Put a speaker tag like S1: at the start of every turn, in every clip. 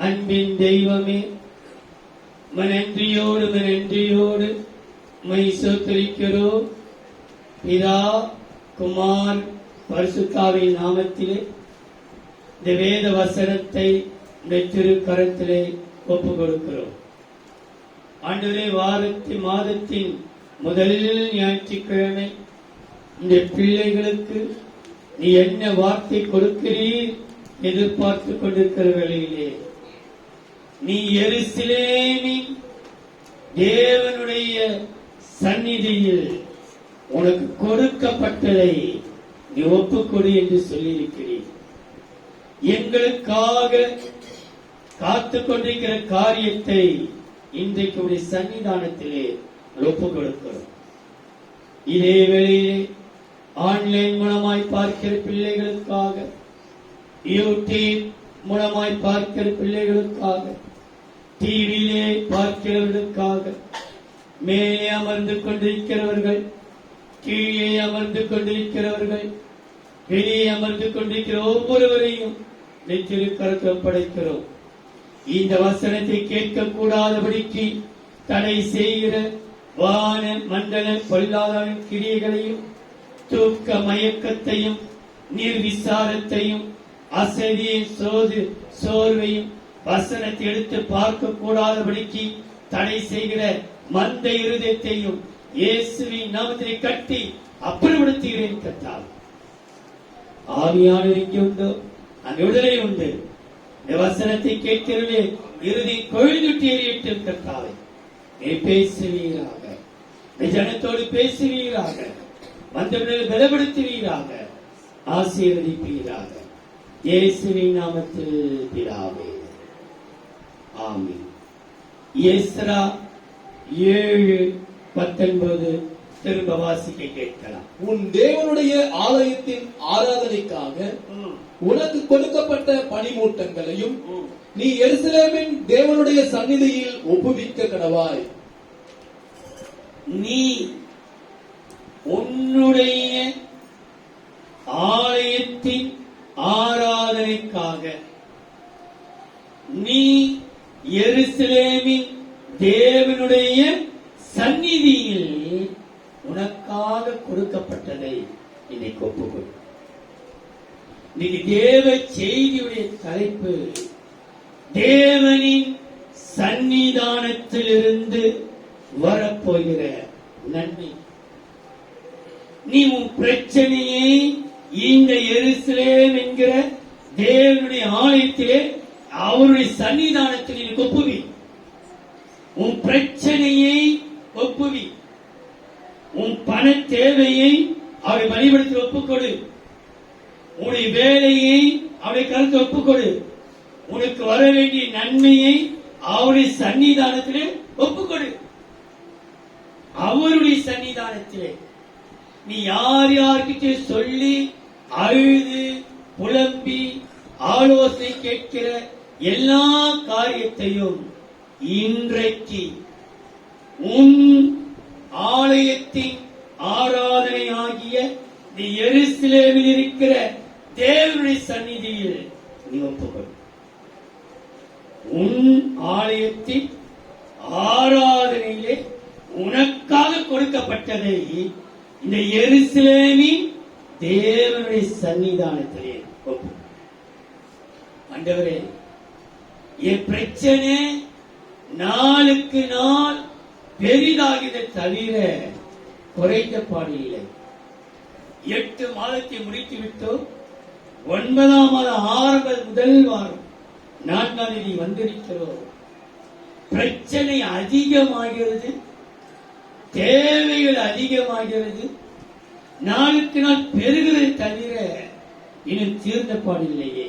S1: அன்பின் தெய்வமே, நன்றியோடு மை சோத்தரிக்கிறோம். பிதா, குமார், பரிசுத்தாவின் நாமத்திலே இந்த வேத வசனத்தை திருக்கரத்திலே ஒப்பு கொடுக்கிறோம். ஆண்டவரே, மாதத்தின் முதல் ஞாயிற்றுக்கிழமை இந்த பிள்ளைகளுக்கு நீ என்ன வார்த்தை கொடுக்கிறீர் எதிர்பார்த்து கொண்டிருக்கிற வேளையிலே நீ எருசலேமின் தேவனுடைய சந்நிதியில் உனக்கு கொடுக்கப்பட்டதை நீ ஒப்புக்கொடு என்று சொல்லியிருக்கிறீர். எங்களுக்காக காத்துக் கொண்டிருக்கிற காரியத்தை இன்றைக்கு உடைய சன்னிதானத்திலே ஒப்புக் கொடுக்கிறோம். இதே வேளையிலே ஆன்லைன் மூலமாய் பார்க்கிற பிள்ளைகளுக்காக, யூடியூப் மூலமாய் பார்க்கிற பிள்ளைகளுக்காக, டிவியிலே பார்க்கிறவர்களுக்காக, மேலே அமர்ந்து கொண்டிருக்கிறவர்கள், கீழே அமர்ந்து கொண்டிருக்கிறவர்கள், வெளியே அமர்ந்து கொண்டிருக்கிற ஒவ்வொருவரையும் திருக்கரத்தில் படைக்கிறோம். இந்த வசனத்தை கேட்கக்கூடாதபடிக்கு தடை செய்கிற வான மண்டல பொல்லாத கிரியைகளையும், தூக்க மயக்கத்தையும், நிர்விசாரத்தையும், அசதியை, சோர்வையும், வசனத்தை எடுத்து பார்க்க கூடாதபடிக்கு தடை செய்கிற மந்த இருதயத்தையும் இயேசுவின் நாமத்தை கட்டி அப்புறப்படுத்துகிறேன். கர்த்தாவே, ஆவியானவர் இங்கே உண்டோ அங்கு விடுதலை உண்டு. இந்த வசனத்தை கேட்கிறவர்களே இறுதி கொழுந்துட்டி எறியட்டும். கர்த்தாவே, நீ பேசுவீராக, ஜனத்தோடு பேசுவீராக, மற்றவர்களை பலப்படுத்துவீராக, ஆசீர்வதிப்பீராக. இயேசுவின் நாமத்தில் பிதாவே, ஆமென். எஸ்ரா 7:19 திரும்ப வாசிக்க கேட்கலாம்.
S2: உன் தேவனுடைய ஆலயத்தின் ஆராதனைக்காக உனக்கு கொடுக்கப்பட்ட பணிமூட்டங்களையும் நீ எருசலேமின் தேவனுடைய சந்நிதியில் ஒப்புவிக்க கடவாய்.
S1: நீ உன்னுடைய ஆலயத்தின் ஆராதனைக்காக நீ எருசலேமின் தேவனுடைய சந்நிதியில் உனக்காக கொடுக்கப்பட்டதை இன்னைக்கு ஒப்புக்கொள். இன்னைக்கு தேவ செய்தியுடைய தலைப்பு தேவனின் சந்நிதானத்திலிருந்து வரப்போகிற நன்மை. நீ உன் பிரச்சனையை இந்த எருசலேம் என்கிற தேவனுடைய ஆலயத்திலே அவருடைய சன்னிதானத்தில் நீ ஒப்புவி. உன் பிரச்சனையை ஒப்புவி. உன் பண தேவையை அவரை வழிபடுத்தி ஒப்புக்கொடு. உன்னுடைய வேலையை அவருடைய கருத்து ஒப்புக்கொடு. உனக்கு வர வேண்டிய நன்மையை அவருடைய சன்னிதானத்திலே ஒப்புக்கொடு. அவருடைய சன்னிதானத்திலே நீ யார் யார்கிட்ட சொல்லி அழுது புலம்பி ஆலோசனை கேட்கிற எல்லா காரியத்தையும் இன்றைக்கு உன் ஆலயத்தின் ஆராதனை ஆகிய நீ எருசலேமில் இருக்கிற தேவனுடைய சந்நிதியில் நீ ஒப்புக்கொள். உன் ஆலயத்தின் ஆராதனையிலே உனக்காக கொடுக்கப்பட்டதை இந்த எருசலேமின் தேவனுடைய சன்னிதானத்திலே ஒப்பு. ஆண்டவரே, என் பிரச்சனை நாளுக்கு நாள் பெரிதாகித தவிர குறைந்த பாடு இல்லை. 8 மாதத்தை முடித்து விட்டோம். 9ஆம் மாதம் ஆரம்ப முதல் வாரம் 4ஆம் தேதி வந்திருக்கிறோம். பிரச்சனை அதிகமாகிறது, தேவைகள் அதிகமாகிறது, நாளுக்கு நாள் பெருகிறது தவிர இன்னும் தீர்ந்த பாடில்லையே.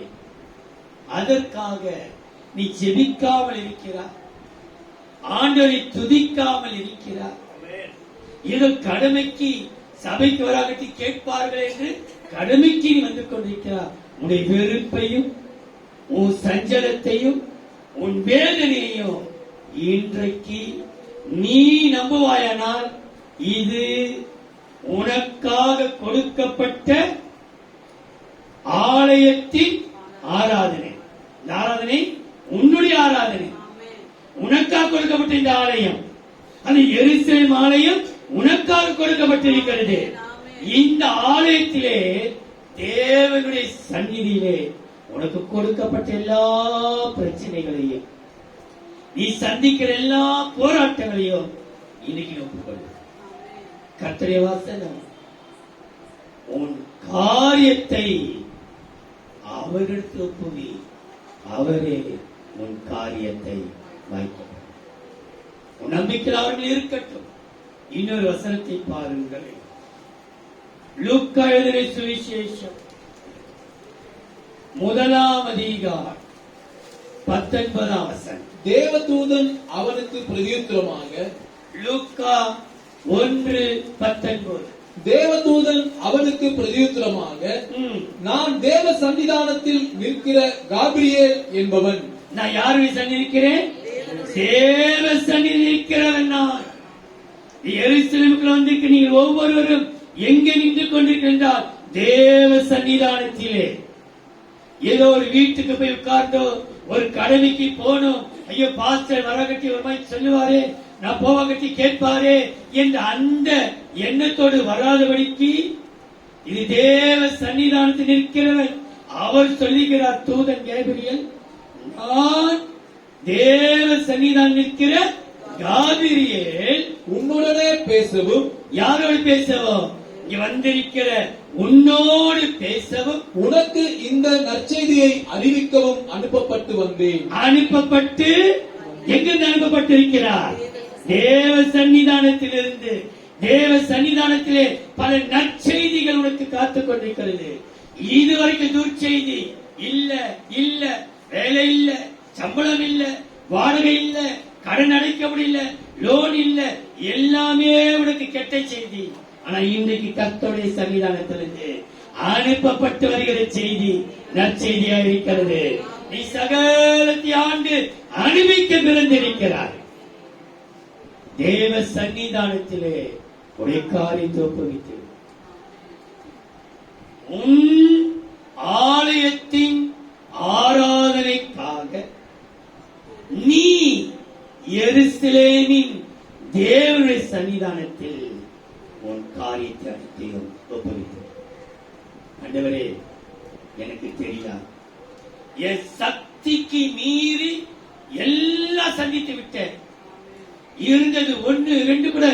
S1: அதற்காக நீ ஜெபிக்காமல் இருக்கிறார், ஆண்டவரை துதிக்காமல் இருக்கிறார். ஏதோ கடமைக்கு சபைக்கு வராகட்டி கேட்பார்கள் என்று கடமைக்கு நீ வந்து கொண்டிருக்கிறார். உன்னுடைய வெறுப்பையும் உன் சஞ்சலத்தையும் உன் வேதனையையும் இன்றைக்கு நீ நம்புவாயானால் இது உனக்காக கொடுக்கப்பட்ட ஆலயத்தின் ஆராதனை. இந்த ஆராதனை உன்னுடைய ஆராதனை. உனக்காக கொடுக்கப்பட்ட இந்த ஆலயம், அது எருசலேம் ஆலயம் உனக்காக கொடுக்கப்பட்டிருக்கிறது. இந்த ஆலயத்திலே தேவனுடைய சந்நிதியிலே உனக்கு கொடுக்கப்பட்ட எல்லா பிரச்சனைகளையும், நீ சந்திக்கிற எல்லா போராட்டங்களையும் இன்னைக்கு ஒப்புக்கொள்ளு. கர்த்தருடைய வசனம், உன் காரியத்தை அவரிடத்தில் ஒப்புவி, அவரே உன் காரியத்தை வைக்கும். உன் நம்பிக்கையில் அவர்கள் இருக்கட்டும். இன்னொரு வசனத்தை பாருங்கள். லூக்கா எழுதின சுவிசேஷம் 1ஆம் அதிகாரம் 19ஆம் வசனம்.
S2: தேவதூதன் அவனுக்கு பிரதியுத்தரமாக,
S1: லூக்கா 1:19.
S2: தேவதூதன் அவனுக்கு பிரதியுத்தரமாக, நான் தேவ சன்னிதானத்தில் நிற்கிற காபிரியேல் என்பவன்.
S1: நான் யாருடைய சந்நிதி இருக்கிறேன்? தேவ சந்நிதி இருக்கிறவன் நான். எருசலேமுக்குள்ள வந்திருக்க நீங்கள் ஒவ்வொருவரும் எங்கே நின்று கொண்டிருக்கின்றால் தேவ சன்னிதானத்திலே. ஏதோ ஒரு வீட்டுக்கு போய் உட்கார்ந்தோ, ஒரு கடமைக்கு போனோம், ஐயோ பாஸ்டர் வரகட்டி ஒரு மாதிரி சொல்லுவாரே, நான் போவகட்டி கேட்பாரே என்ற அந்த எண்ணத்தோடு வராதபடிக்கு, இது தேவ சன்னிதானத்தில் இருக்கிறவன். அவர் சொல்லுகிறார், தூதன் கேபிரியல், நான் தேவ சன்னிதானம் நிற்கிற காபிரியேல்
S2: உன்னுடனே பேசவும்.
S1: யாரோடு பேசவும்? இங்க வந்திருக்கிற உன்னோடு பேசவும்,
S2: உனக்கு இந்த நற்செய்தியை அறிவிக்கவும் அனுப்பப்பட்டு வந்தேன்.
S1: அனுப்பப்பட்டு எங்கிருந்து அனுப்பப்பட்டிருக்கிறார்? தேவ சன்னிதானத்திலிருந்து. தேவ சன்னிதானத்திலே பல நற்செய்திகள் உனக்கு காத்துக் கொண்டிருக்கிறது. இதுவரைக்கும் துர்ச்செய்தி இல்ல, இல்ல வேலை இல்ல, சம்பளம் இல்ல, வாடகை இல்ல, கடன் அடைக்க முடியல, லோன் இல்ல, எல்லாமே உனக்கு கெட்ட செய்தி. ஆனா இன்றைக்கு கர்த்தருடைய சன்னிதானத்திலிருந்து அனுப்பப்பட்டு வருகிற செய்தி நற்செய்தியா இருக்கிறது. நீ சகலத்தை ஆண்டு அனுபவிக்க பிறந்திருக்கிறார். தேவ சன்னிதானத்திலே உடைய காரியத்தை ஒப்புவித்து உன் ஆலயத்தின் ஆராதனைக்காக நீ எருசலேமின் தேவனுடைய சன்னிதானத்தில் உன் காரியத்தை அனைத்தையும் ஒப்புவித்து, ஆண்டவரே எனக்கு தெரியாது, என் சக்திக்கு மீறி எல்லாம் சந்தித்து விட்டேன். இருந்தது 1, 2 கூட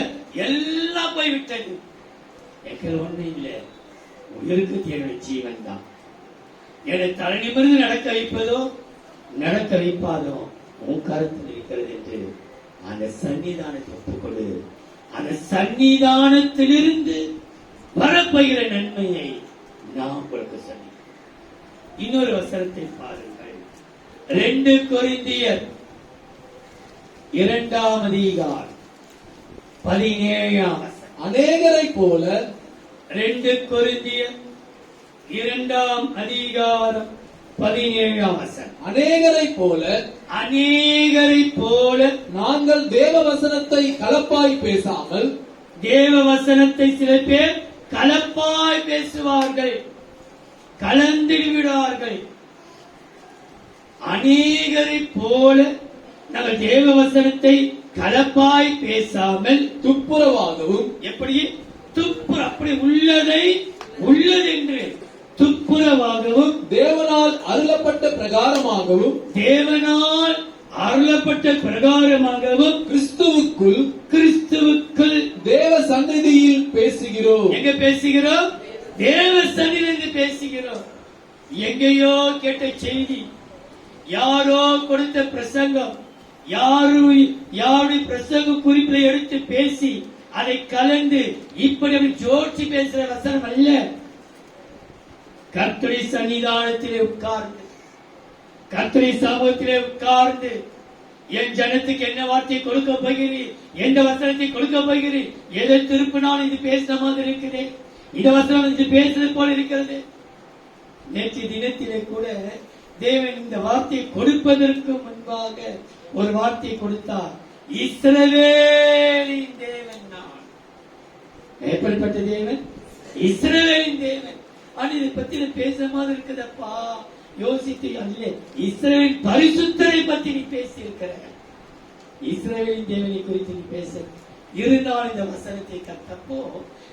S1: எல்லாம் போய்விட்டது. எனக்கு ஒண்ணு இல்லை, உயிருக்கு என்னுடைய ஜீவன் தான். என்னை தலை நிமிர்ந்து நடக்க வைப்பதோ நடக்க வைப்பாதோ உன் கருத்தில் இருக்கிறது என்று அந்த சன்னிதானத்தை ஒப்புக்கொடு. அந்த சன்னிதானத்திலிருந்து வரப்போகிற நன்மையை நாம் உங்களுக்கு சொல்லி. இன்னொரு வசனத்தை பாருங்கள். 2 கொரிந்தியர் 2ஆம் அதிகாரம் 17ஆம் வசனம்.
S2: அநேகரை போல
S1: 2 கொரிந்தியர் 2ஆம் அதிகாரம் 17ஆம் வசனம்.
S2: அநேகரை போல,
S1: அநேகரை போல
S2: நாங்கள் தேவ வசனத்தை கலப்பாய் பேசாமல்,
S1: தேவ வசனத்தை சில பேர் கலப்பாய் பேசுவார்கள், கலந்துவிடுவார்கள். அநேகரை போல நாங்கள் தேவ வசனத்தை கலப்பாய் பேசாமல்
S2: துப்புரவாகவும்.
S1: எப்படி? அப்படி உள்ளதை உள்ளதென்று துப்புரவாகவும்,
S2: தேவனால் அருளப்பட்ட பிரகாரமாகவும்,
S1: தேவனால் அருளப்பட்ட பிரகாரமாகவும் கிறிஸ்துவுக்குள்
S2: தேவ சந்நிதியில் பேசுகிறோம்.
S1: எங்க பேசுகிறோம்? தேவ சந்நிதியில் பேசுகிறோம். எங்கேயோ கேட்ட செய்தி, யாரோ கொடுத்த பிரசங்கம், யாருடைய பிரசங்க குறிப்பை எடுத்து பேசி அதை கலந்து இப்படி ஜோடிச்சு பேசுற வசனம் அல்ல. கர்த்தருடைய சன்னிதானத்திலே உட்கார்ந்து, கர்த்தருடைய சமூகத்திலே உட்கார்ந்து, என் ஜனத்துக்கு என்ன வார்த்தை கொடுக்க போகிறீர், எந்த வசனத்தை கொடுக்க போகிறீர், எதை திருப்பினாலும் இது பேசுற மாதிரி இருக்குது, இந்த வசனம் இது பேசுறது போல இருக்கிறது. நேற்று தினத்திலே கூட தேவன் இந்த வார்த்தையை கொடுப்பதற்கு முன்பாக ஒரு வார்த்தையை கொடுத்தார். இஸ்ரவேலின் தேவன் நான். எப்படிப்பட்ட தேவன்? இஸ்ரவேலின் தேவன். ஆனா இதை பத்தி பேசுற மாதிரி இருக்குதப்பா, யோசித்து அல்ல, இஸ்ரவேல் பரிசுத்தரை பத்தி நீ பேசி இருக்கிற, இஸ்ரவேலின் தேவனை குறித்து நீ பேச இருந்தால் இந்த வசனத்தை கத்தப்போ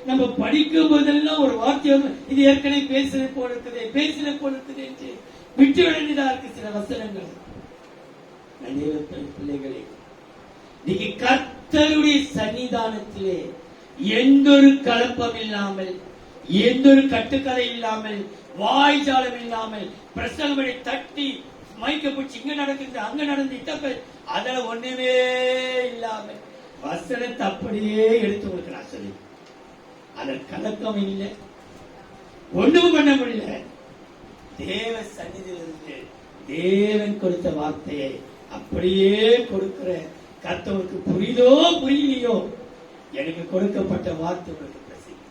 S1: நம்ம படிக்கும் போதெல்லாம் ஒரு வார்த்தை இது ஏற்கனவே பேசுறது போல இருக்குது என்று விட்டு வேண்டியதா இருக்கு சில வசனங்கள். பிள்ளைகளே, நீங்க கர்த்தருடைய சன்னிதானத்திலே எந்த ஒரு கலப்பம் இல்லாமல், எந்த ஒரு கட்டுக்கதை இல்லாமல், வாய்ஜாலம் இல்லாமல், பிரசங்களை தட்டி மைக்க பிடிச்சி இங்க நடக்குது அங்க நடந்து இத்தப்ப அதெல்லாம் ஒண்ணுமே இல்லாமல் வசனத்தை அப்படியே எடுத்து கொடுக்கிறார் சொல்லி, அதன் கலக்கம் இல்லை, ஒண்ணும் பண்ண முடியல. தேவ சந்நிதியிலிருந்து தேவன் கொடுத்த வார்த்தையை அப்படியே கொடுக்கிற கர்த்தருக்கு புரியுதோ புரியலையோ, எனக்கு கொடுக்கப்பட்ட வார்த்தை உங்களுக்கு பிரசித்தி.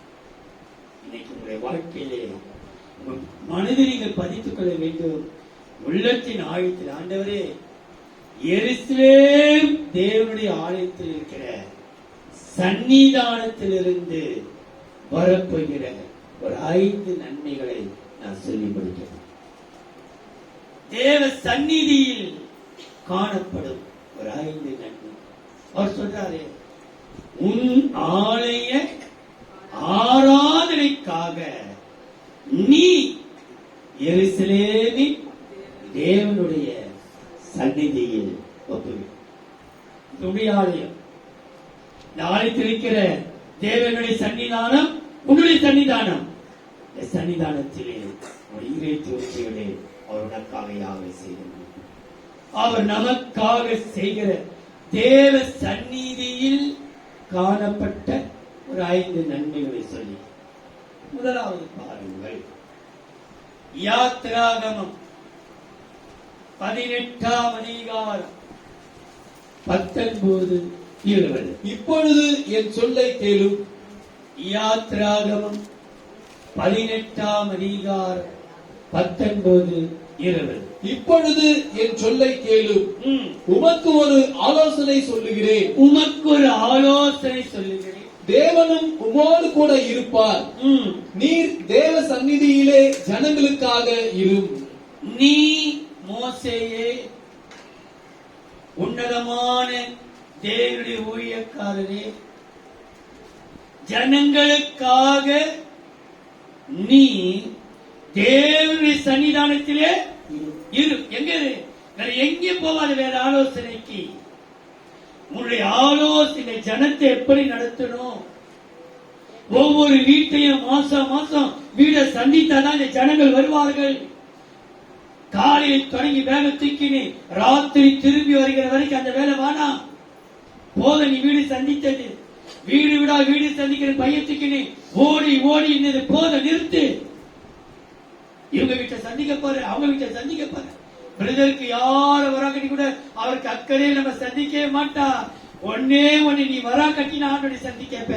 S1: இன்னைக்கு உங்களுடைய வாழ்க்கையிலே மனதில் நீங்கள் பதித்துக் கொள்ள வேண்டும். உள்ளத்தின் ஆழத்தில், ஆண்டவரே, எருசலேம் தேவனுடைய ஆலயத்தில் இருக்கிற சன்னிதானத்திலிருந்து வரப்போகிற ஒரு 5 நன்மைகளை நான் சொல்லி முடிக்கிறேன். தேவ சந்நிதியில் காணப்படும் ஒரு 5 நன்மை. அவர் சொல்றாரு, உன் ஆலய ஆராதனைக்காக நீ எருசலேமின் தேவனுடைய சந்நிதியில் ஒப்புவி. ஆலயம், இந்த ஆலயத்தில் இருக்கிற தேவனுடைய சன்னிதானம் உன்னுடைய சன்னிதானம். இந்த சன்னிதானத்திலே ஒரு இறை தோற்றிகளே அவர் உனக்காக யாவை செய்கிறார். அவர் நமக்காக செய்கிற தேவ சந்நிதியில் காணப்பட்ட ஒரு 5 நன்மைகளை சொல்லி, முதலாவது பாருங்கள். யாத்ராகமம் 18ஆம் அதிகாரம் 19-20.
S2: இப்பொழுது என் சொல்லை கேளும்.
S1: யாத்ராகமம் 18ஆம் அதிகாரம் 19-20.
S2: இப்பொழுது என் சொல்லை கேளும். உமக்கு ஒரு ஆலோசனை சொல்லுகிறேன்.
S1: உமக்கு ஒரு ஆலோசனை சொல்லுகிறேன்.
S2: தேவனும் உமோடு கூட இருப்பார். நீர் தேவ சந்நிதியிலே ஜனங்களுக்காக இரும்.
S1: நீ மோசேயே, உன்னதமான தேவனுடைய ஊழியக்காரரே, ஜனங்களுக்காக நீ தேவனுடைய சன்னிதானத்திலே இரு. எங்க வேற எங்கே போவாது, வேற ஆலோசனைக்கு. உன்னுடைய ஆலோசனை ஜனத்தை எப்படி நடத்தணும், ஒவ்வொரு வீட்டையும் மாசம் மாசம் வீடை சந்தித்தாதான் இந்த ஜனங்கள் வருவார்கள். காலையில் தொடங்கி வேலை தூக்கினு ராத்திரி திரும்பி வருகிற வரைக்கும் அந்த வேலை வேணா. போத நீ வீடு சந்தித்தது, வீடு விடா வீடு சந்திக்கிற பையத்துக்கினு ஓடி ஓடி இன்னது போத நிறுத்து. இவங்க வீட்டை சந்திக்க போற, அவங்க வீட்டை சந்திக்க போற. பிரதருக்கு யார வரா கட்டி கூட அவருக்கு அக்கறையில் நம்ம சந்திக்கவே மாட்டா. ஒன்னே ஒண்ணு, நீ வரா கட்டின ஆண்டோட சந்திக்கப்ப.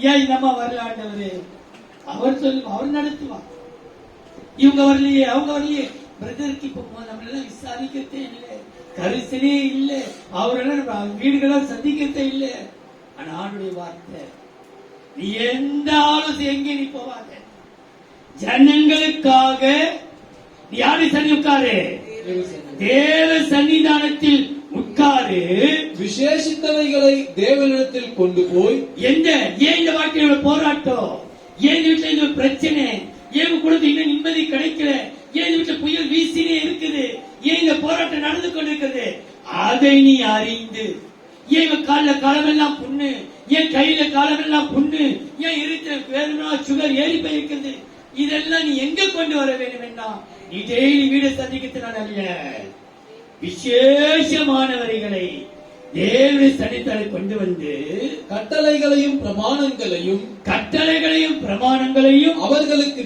S1: ஏன் இந்த அம்மா வரல ஆண்டவரு, அவர் சொல்லுவா, அவர் நடத்துவா. இவங்க வரலையே, அவங்க வரலையே. பிரதருக்கு இப்ப நம்மளெல்லாம் விசாரிக்கிறதே இல்லை, கரிசனே இல்லை, அவரெல்லாம் வீடுகளாம் சந்திக்கிறதே இல்லை. ஆனா ஆண்டுடைய வார்த்தை, நீ எந்த ஆலோசனை எங்கே நீ போவாத, ஜனங்களுக்காக நீ யாரு சன்னி உட்காரு, தேவ சன்னிதானத்தில் உட்காரு.
S2: விசேஷித்தவைகளை தேவனிடத்தில் கொண்டு போய். எந்த
S1: ஏன் இந்த வாழ்க்கையோட போராட்டம், ஏன் வீட்டுல இந்த பிரச்சனை, ஏன் குடும்பம் இன்னும் நிம்மதி கிடைக்கல, ஏன் வீட்டுல புயல் வீசினே இருக்குது, ஏன் இந்த போராட்டம் நடந்து கொண்டிருக்கிறது, அதை நீ அறிந்து, ஏன் காலில் காலமெல்லாம் புண்ணு, ஏன் கையில காலமெல்லாம் புண்ணு, ஏன் இருக்கிற வேணும்னா சுகர் ஏறி போயிருக்கிறது, இதெல்லாம் நீ எங்க கொண்டு வர வேண்டும் என்ன, நீ டெய்லி வீடு சந்திக்கிறதுனால அல்ல, விசேஷமானவர்களை தேவனுடைய சன்னிதானத்தை கொண்டு வந்து
S2: கட்டளைகளையும் பிரமாணங்களையும்
S1: அவர்களுக்கு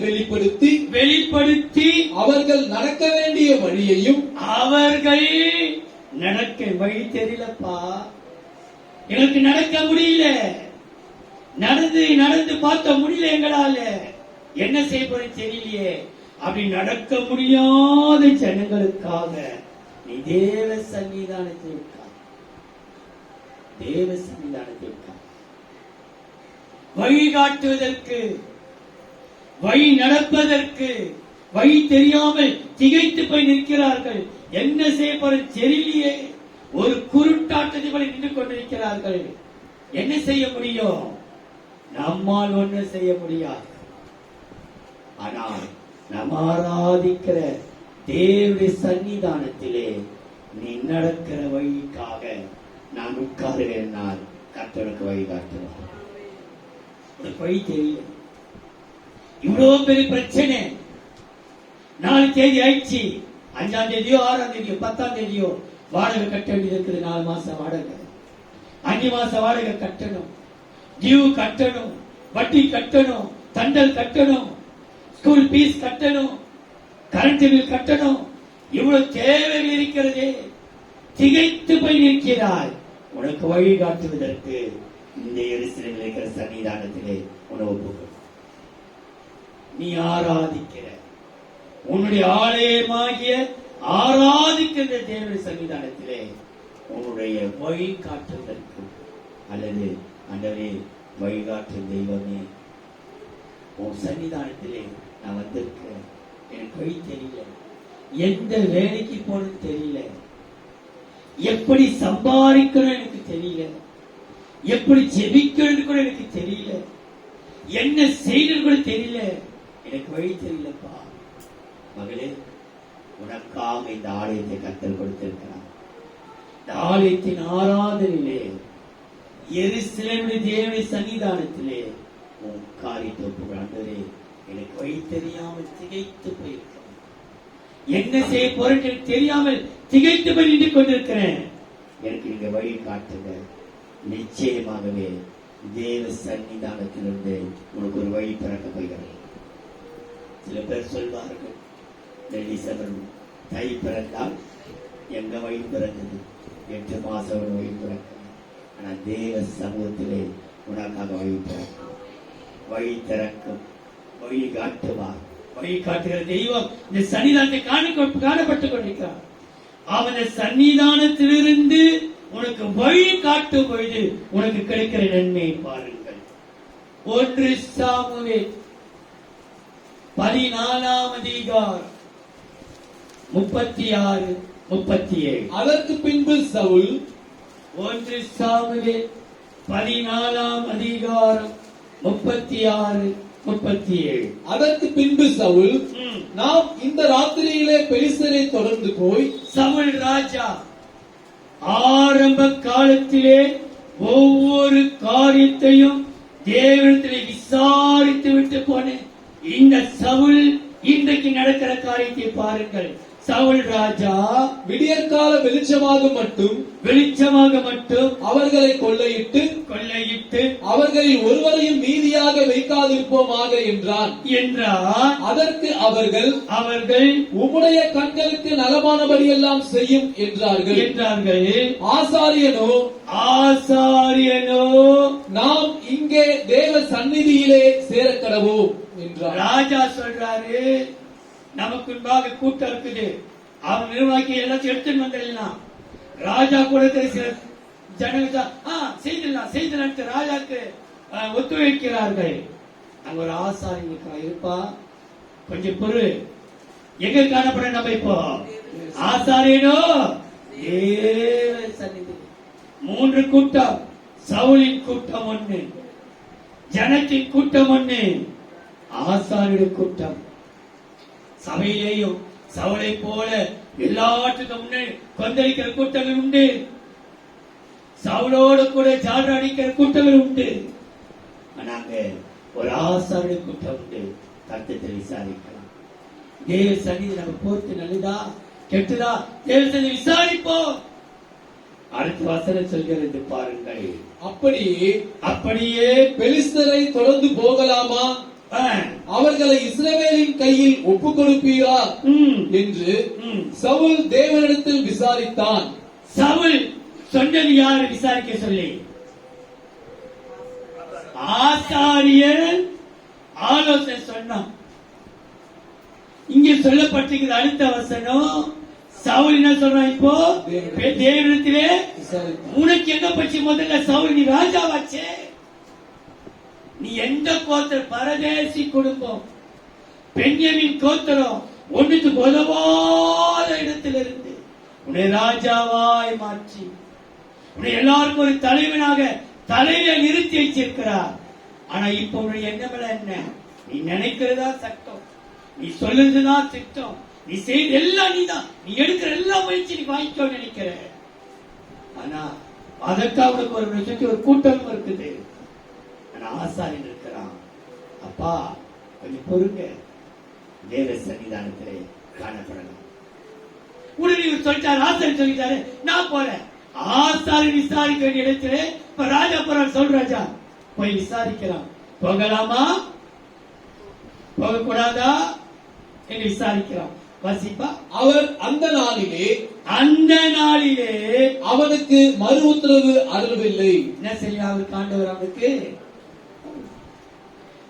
S1: வெளிப்படுத்தி
S2: அவர்கள் நடக்க வேண்டிய வழியையும்.
S1: அவர்கள் நடக்க வழி தெரியலப்பா, எங்களுக்கு நடக்க முடியல, நடந்து பார்க்க முடியல, எங்களால என்ன செய்ய போறேன்னு தெரியலையே. அப்படி நடக்க முடியாத ஜனங்களுக்காக நீ தேவ சன்னிதானத்தில் வழிகாட்டுவதற்கு, வழி நடப்பதற்கு, வழி தெரியாமல் திகைத்து போய் நிற்கிறார்கள். என்ன செய்ய போற தெரியலையே, ஒரு குருட்டாட்டத்தை போல நின்று கொண்டிருக்கிறார்கள். என்ன செய்ய முடியும்? நம்மால் ஒன்றும் செய்ய முடியாது. ஆனால் நாம் ஆராதிக்கிற தேவனுடைய சன்னிதானத்திலே நீ நடக்கிற வழிக்காக நான் உட்காருவேன். கர்த்தருக்கு வழிகாட்டுவார். உனக்கு வழி தெரியல, இவ்வளவு பெரிய பிரச்சனை. 4 தேதி ஆயிடுச்சு, 5ஆம் தேதியோ 6ஆம் தேதியோ 10ஆம் தேதியோ வாடகை கட்ட வேண்டியது இருக்குது. 4 மாசம் வாடகை, 5 மாசம் வாடகை கட்டணும், டியூ கட்டணும், வட்டி கட்டணும், தண்டல் கட்டணும், ஸ்கூல் பீஸ் கட்டணும், கரண்ட் பில் கட்டணும். இவ்வளவு தேவைகள் இருக்கிறது. திகைத்து போய் நிற்கிறாய். உனக்கு வழிகாட்டுவதற்கு இந்த எருசலேமில் இருக்கிற சன்னிதானத்திலே உணவு போகும். நீ ஆராதிக்கிற உன்னுடைய ஆலயமாகிய ஆராதிக்கின்ற தேவனுடைய சன்னிதானத்திலே உன்னுடைய வழிகாட்டுவதற்கு, அல்லது ஆண்டவரே வழிகாட்டும் தெய்வமே, உன் சன்னிதானத்திலே நான் வந்திருக்கிறேன், எனக்கு வழி தெரியல, எந்த வேலைக்கு போனது தெரியல, எப்படி சம்பாதிக்கணும் எனக்கு தெரியல, எப்படி ஜெபிக்கணும் கூட எனக்கு தெரியல, என்ன செய்யணும் கூட தெரியல, எனக்கு வழி தெரியலப்பா. மகளே, உனக்காக இந்த ஆலயத்தை கர்த்தர் கொடுத்திருக்கிறார். இந்த ஆலயத்தின் ஆராதனையிலே, எருசலேமுடைய தேவனுடைய சன்னிதானத்திலே உன் காரியத்தை ஒப்புக்கொண்டே எனக்கு வழி தெரியாமல் திகைத்து போயிருக்கிறேன். என்ன செய்ய போறேன் எனக்கு தெரியாமல் திகைத்து போய் நின்று கொண்டிருக்கிறேன். எனக்கு இங்க வழி காட்டுங்க. நிச்சயமாகவே தேவ சன்னிதானத்திலிருந்து உனக்கு ஒரு வழி பிறக்க போகிறது. சில பேர் சொல்வார்கள், டிசம்பர் தை பிறந்தால் எங்க வழி பிறந்தது, 8 மாசம் ஒரு வழி பிறக்க. ஆனா தேவ சமூகத்திலே உனக்காக வழி பிறக்கும், வழி திறக்கும், வழி காட்டுவார். வழி காட்டுகிற தெய்வம் இந்த சன்னிதானத்தை காணப்பட்டுக் கொண்டிருக்கிறார். அவன் சன்னிதானத்திலிருந்து உனக்கு வழி காட்டும் பொழுது உனக்கு கிடைக்கிற நன்மையை பாருங்கள். 1 சாமுவேல் 14ஆம் அதிகாரம் 36, 37.
S2: அதற்கு பின்பு சவுல்
S1: 1 சாமுவேல் 14ஆம் அதிகாரம் 36, 37.
S2: அதற்கு பின்பு சவுல், நாம் இந்த ராத்திரியிலே பெலிஸ்தரை தொடர்ந்து போய்,
S1: சவுல் ராஜா ஆரம்ப காலத்திலே ஒவ்வொரு காரியத்தையும் தேவனிடத்திலே விசாரித்து விட்டு போனேன். இந்த சவுல் இன்றைக்கு நடக்கிற காரியத்தை பாருங்கள். சவுல் ராஜா
S2: விடியற்கால வெளிச்சமாக மட்டும் அவர்களை கொள்ளையிட்டு அவர்களில் ஒருவரையும் மீதியாக வைக்காதிருப்போமாக என்றான். அதற்கு அவர்கள் உம்முடைய கண்களுக்கு நலமானபடி எல்லாம் செய்யும் என்றார்கள். ஆசாரியனோ நாம் இங்கே தேவ சந்நிதியிலே சேரக்கடவோம் என்றார்.
S1: ராஜா சொல்றாரு, நமக்கு முன்பாக கூட்டம் இருக்குது, அவன் நிர்வாகி எல்லாத்தையும் எடுத்துட்டு வந்துடலாம். ராஜா கூட சில ஜனங்க செய்தலாம் ராஜாக்கு ஒத்துழைக்கிறார்கள். அங்க ஒரு ஆசாரி இருப்பா, கொஞ்சம் பொறு, எங்க காணப்பட நம்ம இப்போ ஆசாரியனோ தேவ சந்நிதி. 3 கூட்டம், சவுலின் கூட்டம் 1, ஜனத்தின் கூட்டம் 1, ஆசாரியுடைய கூட்டம். சபையிலேயும் சவுளை போல எல்லாத்துக்கும் முன்னே கொந்தளிக்கிற கூட்டங்கள் உண்டு, சவுளோடு கூட ஜாடு அடிக்கிற கூட்டங்கள் உண்டு. ஆனாங்க ஒரு ஆசாரிய கூட்டம் உண்டு. கர்த்தரை விசாரிக்கலாம். தேவ சன்னிதி நம்ம போர்த்து நல்லதா கெட்டதா தேவ சன்னிதி விசாரிப்போம். அடுத்த வசனம் சொல்கிறது பாருங்கள். அப்படியே பெலிஸ்தரை தொடர்ந்து போகலாமா, அவர்களை இஸ்ரவேலின் கையில் ஒப்புக் கொடுப்பீரா என்று சவுல் தேவனிடத்தில் விசாரித்தான். சவுல் சொன்னது யாரு விசாரிக்க சொல்லி? ஆசாரியர் ஆலோசனை சொன்னான். இங்கே சொல்லப்பட்டிருக்கிற அடுத்த வசனம், சவுல் என்ன சொல்றான்? இப்போ தேவனிடத்திலே உனக்கு என்ன பற்றி? முதல்ல சவுல் நீ ராஜாவாச்சே, நீ எந்த கோத்திரம்? பரதேசி குடும்பம், பென்யமீன் கோத்திரம், ஒன்றுக்கு உதவாத இடத்திலிருந்து உன்னை ராஜாவாய் மாற்றி உன்னை எல்லாருக்கும் ஒரு தலைவனாக தலையில நிறுத்தி வச்சிருக்கிறார். ஆனா இப்ப உன்னுடைய எண்ணமெல்லாம் என்ன? நீ நினைக்கிறதா சட்டம், நீ சொல்லுறதுதான் திட்டம், நீ செய்த எல்லாம் நீதான், நீ எடுக்கிற எல்லா முயற்சி நீ வாங்கிக்கோ நினைக்கிற. ஆனா அதற்காக உனக்கு ஒரு சுற்றி ஒரு கூட்டம் இருக்குது. ஆனா ஆசாரியன் இருக்கிறான், அப்பா கொஞ்சம் பொறுங்க, தேவ சன்னிதானத்திலே காணப்படலாம். உடனே இவர் சொல்லிட்டாரு, ஆசாரியன் சொல்லிட்டாரு, நான் போறேன். ஆசாரியன் விசாரிக்க வேண்டிய இடத்துல இப்ப ராஜா போறார். சொல் ராஜா, போய் விசாரிக்கலாம். போகலாமா போகக்கூடாதா என்று விசாரிக்கிறான். வசிப்பா.
S2: அவர் அந்த நாளிலே அவனுக்கு மறு உத்தரவு அருளவில்லை.
S1: என்ன செய்ய அவருக்கு ஆண்டவர்? அவனுக்கு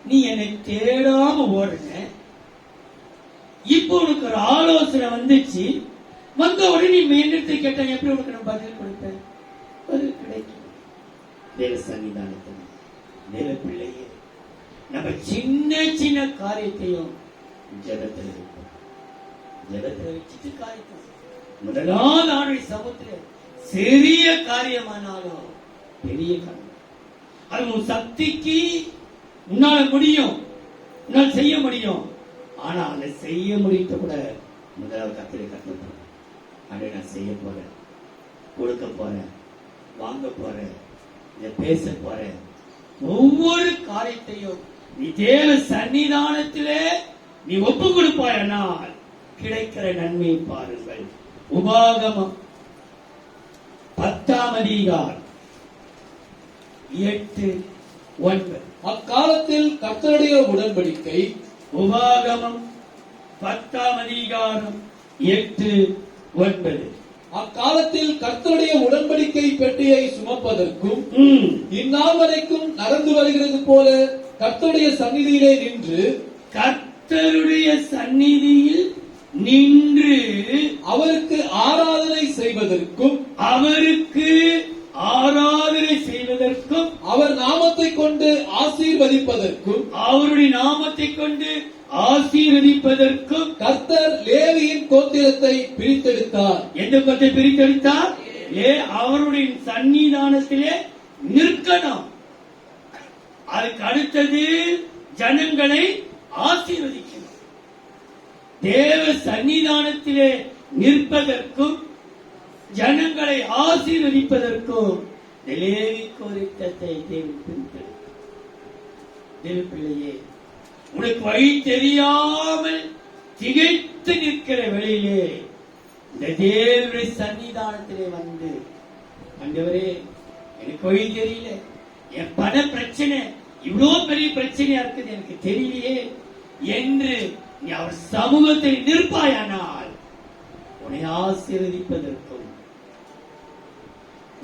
S1: நீ என்னை தேடாம ஓடுன, இப்போ உனக்கு ஒரு ஆலோசனை வந்துச்சு, வந்த உடனே நீ என்னத்தை கேட்ட, எப்படி உனக்கு நான் பதில் கொடுப்பேன்? பதில் கிடைக்கும். தேவ சன்னிதானத்தில் தேவ பிள்ளையே, நம்ம சின்ன சின்ன காரியத்தையும் ஜெபத்தில் இருப்போம். ஜெபத்தில் வச்சுட்டு காரியத்தை முதலாவது ஆண்டுடைய சமூகத்தில் சிறிய காரியமானாலும் பெரிய காரியம். அது உன் சக்திக்கு உன்னால முடியும், உன்னால் செய்ய முடியும். ஆனா அதை செய்ய முடித்த கூட முதலாவது கத்திரை கற்றுப்போம். அதை நான் செய்ய போறேன், கொடுக்க போறேன், வாங்க போறேன், இதை பேச போறேன். ஒவ்வொரு காரியத்தையும் நீ தேவ சன்னிதானத்திலே நீ ஒப்பு கொடுப்பாயனால் கிடைக்கிற நன்மையை பாருங்கள். உபாகமம் 10ஆம் அதிகாரம் 8-9.
S2: அக்காலத்தில் கர்த்தருடைய உடன்படிக்கை.
S1: உபாகமம் 10ஆம் அதிகாரம் 8-9.
S2: அக்காலத்தில் கர்த்தருடைய உடன்படிக்கை பெட்டியை சுமப்பதற்கும் இந்நாள் வரைக்கும் நடந்து வருகிறது போல கர்த்தருடைய சந்நிதியிலே நின்று அவருக்கு ஆராதனை செய்வதற்கும் அவர் நாமத்தை கொண்டு ஆசீர்வதிப்பதற்கும் கர்த்தர் லேவியின் கோத்திரத்தை பிரித்தெடுத்தார்.
S1: எந்த கோத்திரத்தை பிரித்தெடுத்தார்? அவருடைய சன்னிதானத்திலே நிற்கணும். அதுக்கு அடுத்தது ஜனங்களை ஆசீர்வதிக்கணும். தேவ சன்னிதானத்திலே நிற்பதற்கும் ஜனங்களை ஆசீர்வதிப்பதற்கும் லேவி கோத்திரத்தை தேவ பிள்ளையே, உனக்கு வழி தெரியாமல் திகைத்து நிற்கிற வெளியிலே இந்த தேவனுடைய சன்னிதானத்திலே வந்து, ஆண்டவரே எனக்கு வழி தெரியல, என் பண பிரச்சனை இவ்வளவு பெரிய பிரச்சனையா இருக்குது, எனக்கு தெரியலையே என்று நீ அவர் சமூகத்தை நிற்பாயானால் உன்னை ஆசீர்வதிப்பதற்கும்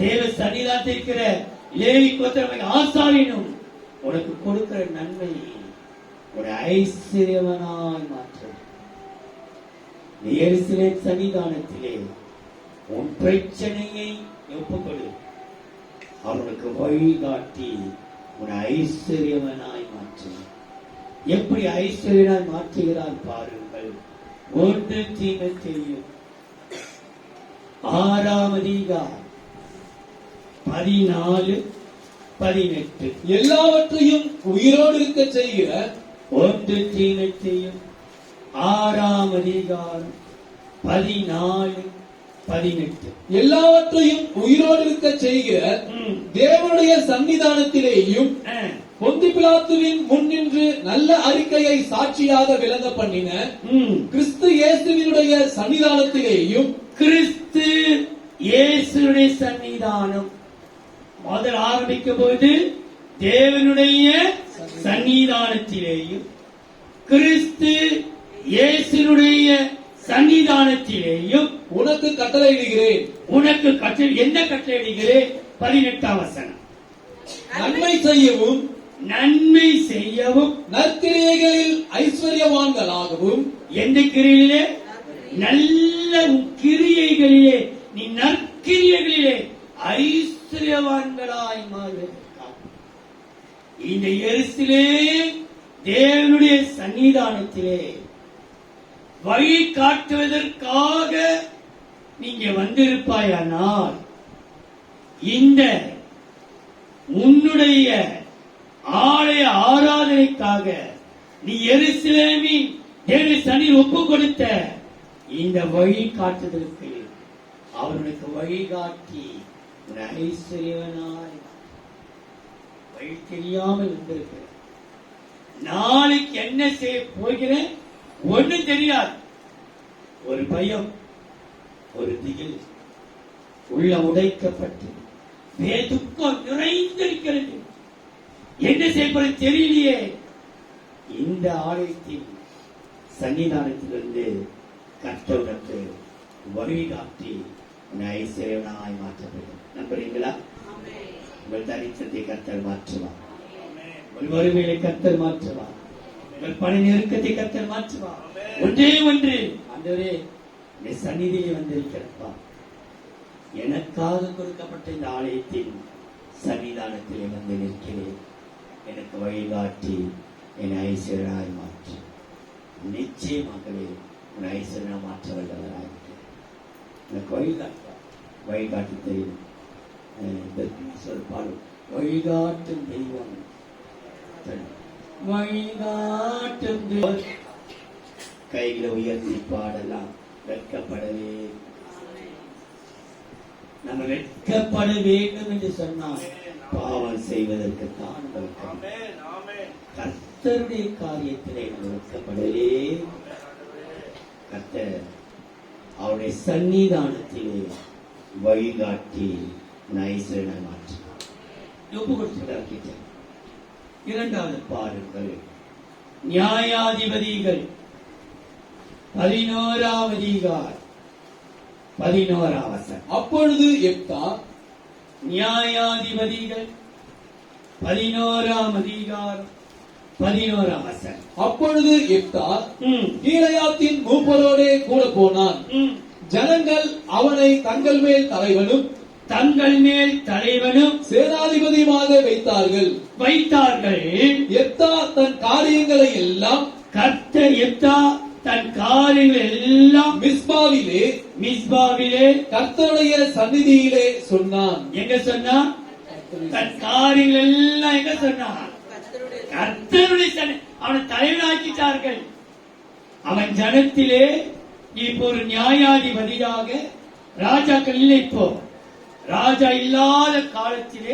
S1: தேவ சன்னிதானத்தில் இருக்கிற லேவி கோத்திரத்தை ஆசாரியனும் உனக்கு கொடுக்கிற நன்மை ஒரு ஐஸ்வர்யவனாய் மாற்றும். எருசலேம் சன்னிதானத்திலே உன் பிரச்சனையை ஒப்புக்கொடு, அவனுக்கு வழிகாட்டி உன் ஐஸ்வர்யவனாய் மாற்றும். எப்படி ஐஸ்வர்யனாய் மாற்றுகிறார் பாருங்கள். 1 தீமோத்தேயு 6ஆம் அதிகாரம் 14-18.
S2: எல்லாவற்றையும் உயிரோடு இருக்க செய்கிற
S1: 1 தீமோத்தேயு 6ஆம் அதிகாரம் 14-18.
S2: எல்லாவற்றையும் உயிரோடு இருக்க செய்கிற தேவனுடைய சன்னிதானத்திலேயும் பொந்தி பிலாத்துவின் முன்னின்று நல்ல அறிக்கையை சாட்சியாக விளங்க பண்ணின கிறிஸ்து இயேசுவினுடைய சன்னிதானத்திலேயும்.
S1: கிறிஸ்து இயேசுடைய சன்னிதானம் முதல் ஆரம்பிக்கும் போது தேவனுடைய சன்னிதானத்திலேயும் கிறிஸ்து இயேசுடைய சன்னிதானத்திலேயும்
S2: உனக்கு கட்டளையிடுகிறேன்.
S1: உனக்கு என்ன கட்டளையிடுகிறேன்? 18ஆம் வசனம். நன்மை செய்யவும்
S2: நற்கிரியைகளில் ஐஸ்வர்யவான்களாகவும்.
S1: எந்த கிரியிலே? நல்ல கிரியைகளிலே, நீ நற்கிரியைகளிலே ஐஸ்வர்யவான்களாய் மாறுவதற்காக இந்த எருசலேம் தேவனுடைய சன்னிதானத்திலே வழி காட்டுவதற்காக நீங்க வந்திருப்பாயானால் இந்த உன்னுடைய ஆலய ஆராதனைக்காக நீ எருசலேமின் தேவ சன்னிதியில் ஒப்பு கொடுத்த இந்த வழி காட்டுதலுக்கு அவனுக்கு வழிகாட்டி உன் ஐஸ்வர்யவனாய் வழி தெரியாமல் இருந்திருக்கிற நாளைக்கு என்ன செய்ய போகிறேன் ஒண்ணும் தெரியாது. ஒரு பயம், ஒரு திகில், உள்ள உடைக்கப்பட்டு துக்கம் நிறைந்திருக்கிறது. என்ன செய்யப்பட தெரியலையே. இந்த ஆலயத்தின் சன்னிதானத்திலிருந்து கர்த்தருக்கு வழிகாட்டி ஐஸ்வர்யனாய் மாற்றப்படும். நம்புறீங்களா? உங்கள் தரித்திரத்தை கர்த்தர் மாற்றுவார். உங்கள் வறுமையை கர்த்தர் மாற்றுவார். உங்கள் பணி நெருக்கத்தை கர்த்தர் மாற்றுவார். ஒன்றே ஒன்று, ஆண்டவரே இந்த சந்நிதியிலே வந்திருக்கிறப்பா, எனக்காக கொடுக்கப்பட்ட இந்த ஆலயத்தின் சன்னிதானத்திலே வந்து நிற்கிறேன். எனக்கு வழிகாட்டி என் ஐஸ்வர்யனாய் மாற்று. நிச்சயமாகவே உன் ஐஸ்வர்யனா மாற்ற வல்லவராயிருக்கிறேன். எனக்கு வழிகாட்டி தெரியும். பாடும் வழிகாட்டும் தெய்வம், வழிகாட்டும் கைகளை உயர்த்தி பாடலாம். வெட்கப்படவே நம்ம வெட்கப்பட வேண்டும் என்று சொன்னால் பாவம் செய்வதற்கு தான் கர்த்தருடைய காரியத்திலே நம்ம வெட்கப்படவே. கர்த்தர் அவருடைய சன்னிதானத்திலே வழிகாட்டி ஐஸ்வர்யனை மாற்றினார். ஒப்பு கொடுத்து இரண்டாவது பாருங்கள், நியாயாதிபதிகள் 11ஆம் அதிகாரம் 11ஆம் வசனம்.
S2: அப்பொழுது எப்தா,
S1: நியாயாதிபதிகள் 11ஆம் அதிகாரம் 11ஆம் வசனம்.
S2: அப்பொழுது எப்தா கீலேயாத்தின் மூப்பரோடே கூட போனான். ஜனங்கள் அவனை தங்கள் மேல் தலைவனும் சேனாதிபதியுமாக வைத்தார்கள். எப்தா தன் காரியங்களை எல்லாம்
S1: கர்த்தர் எப்தா தன் காரியங்கள் எல்லாம் மிஸ்பாவிலே
S2: கர்த்தருடைய சந்நிதியிலே சொன்னான்.
S1: எங்க சொன்னான்? தன் காரியங்கள் எல்லாம் எங்க சொன்னான்? கர்த்தருடைய சந்நிதி. அவனை தலைவனாக்கிட்டார்கள். அவன் ஜனத்திலே இப்போ ஒரு நியாயாதிபதியாக, ராஜாக்கள் இல்லை, இப்போ ராஜா இல்லாத காலத்திலே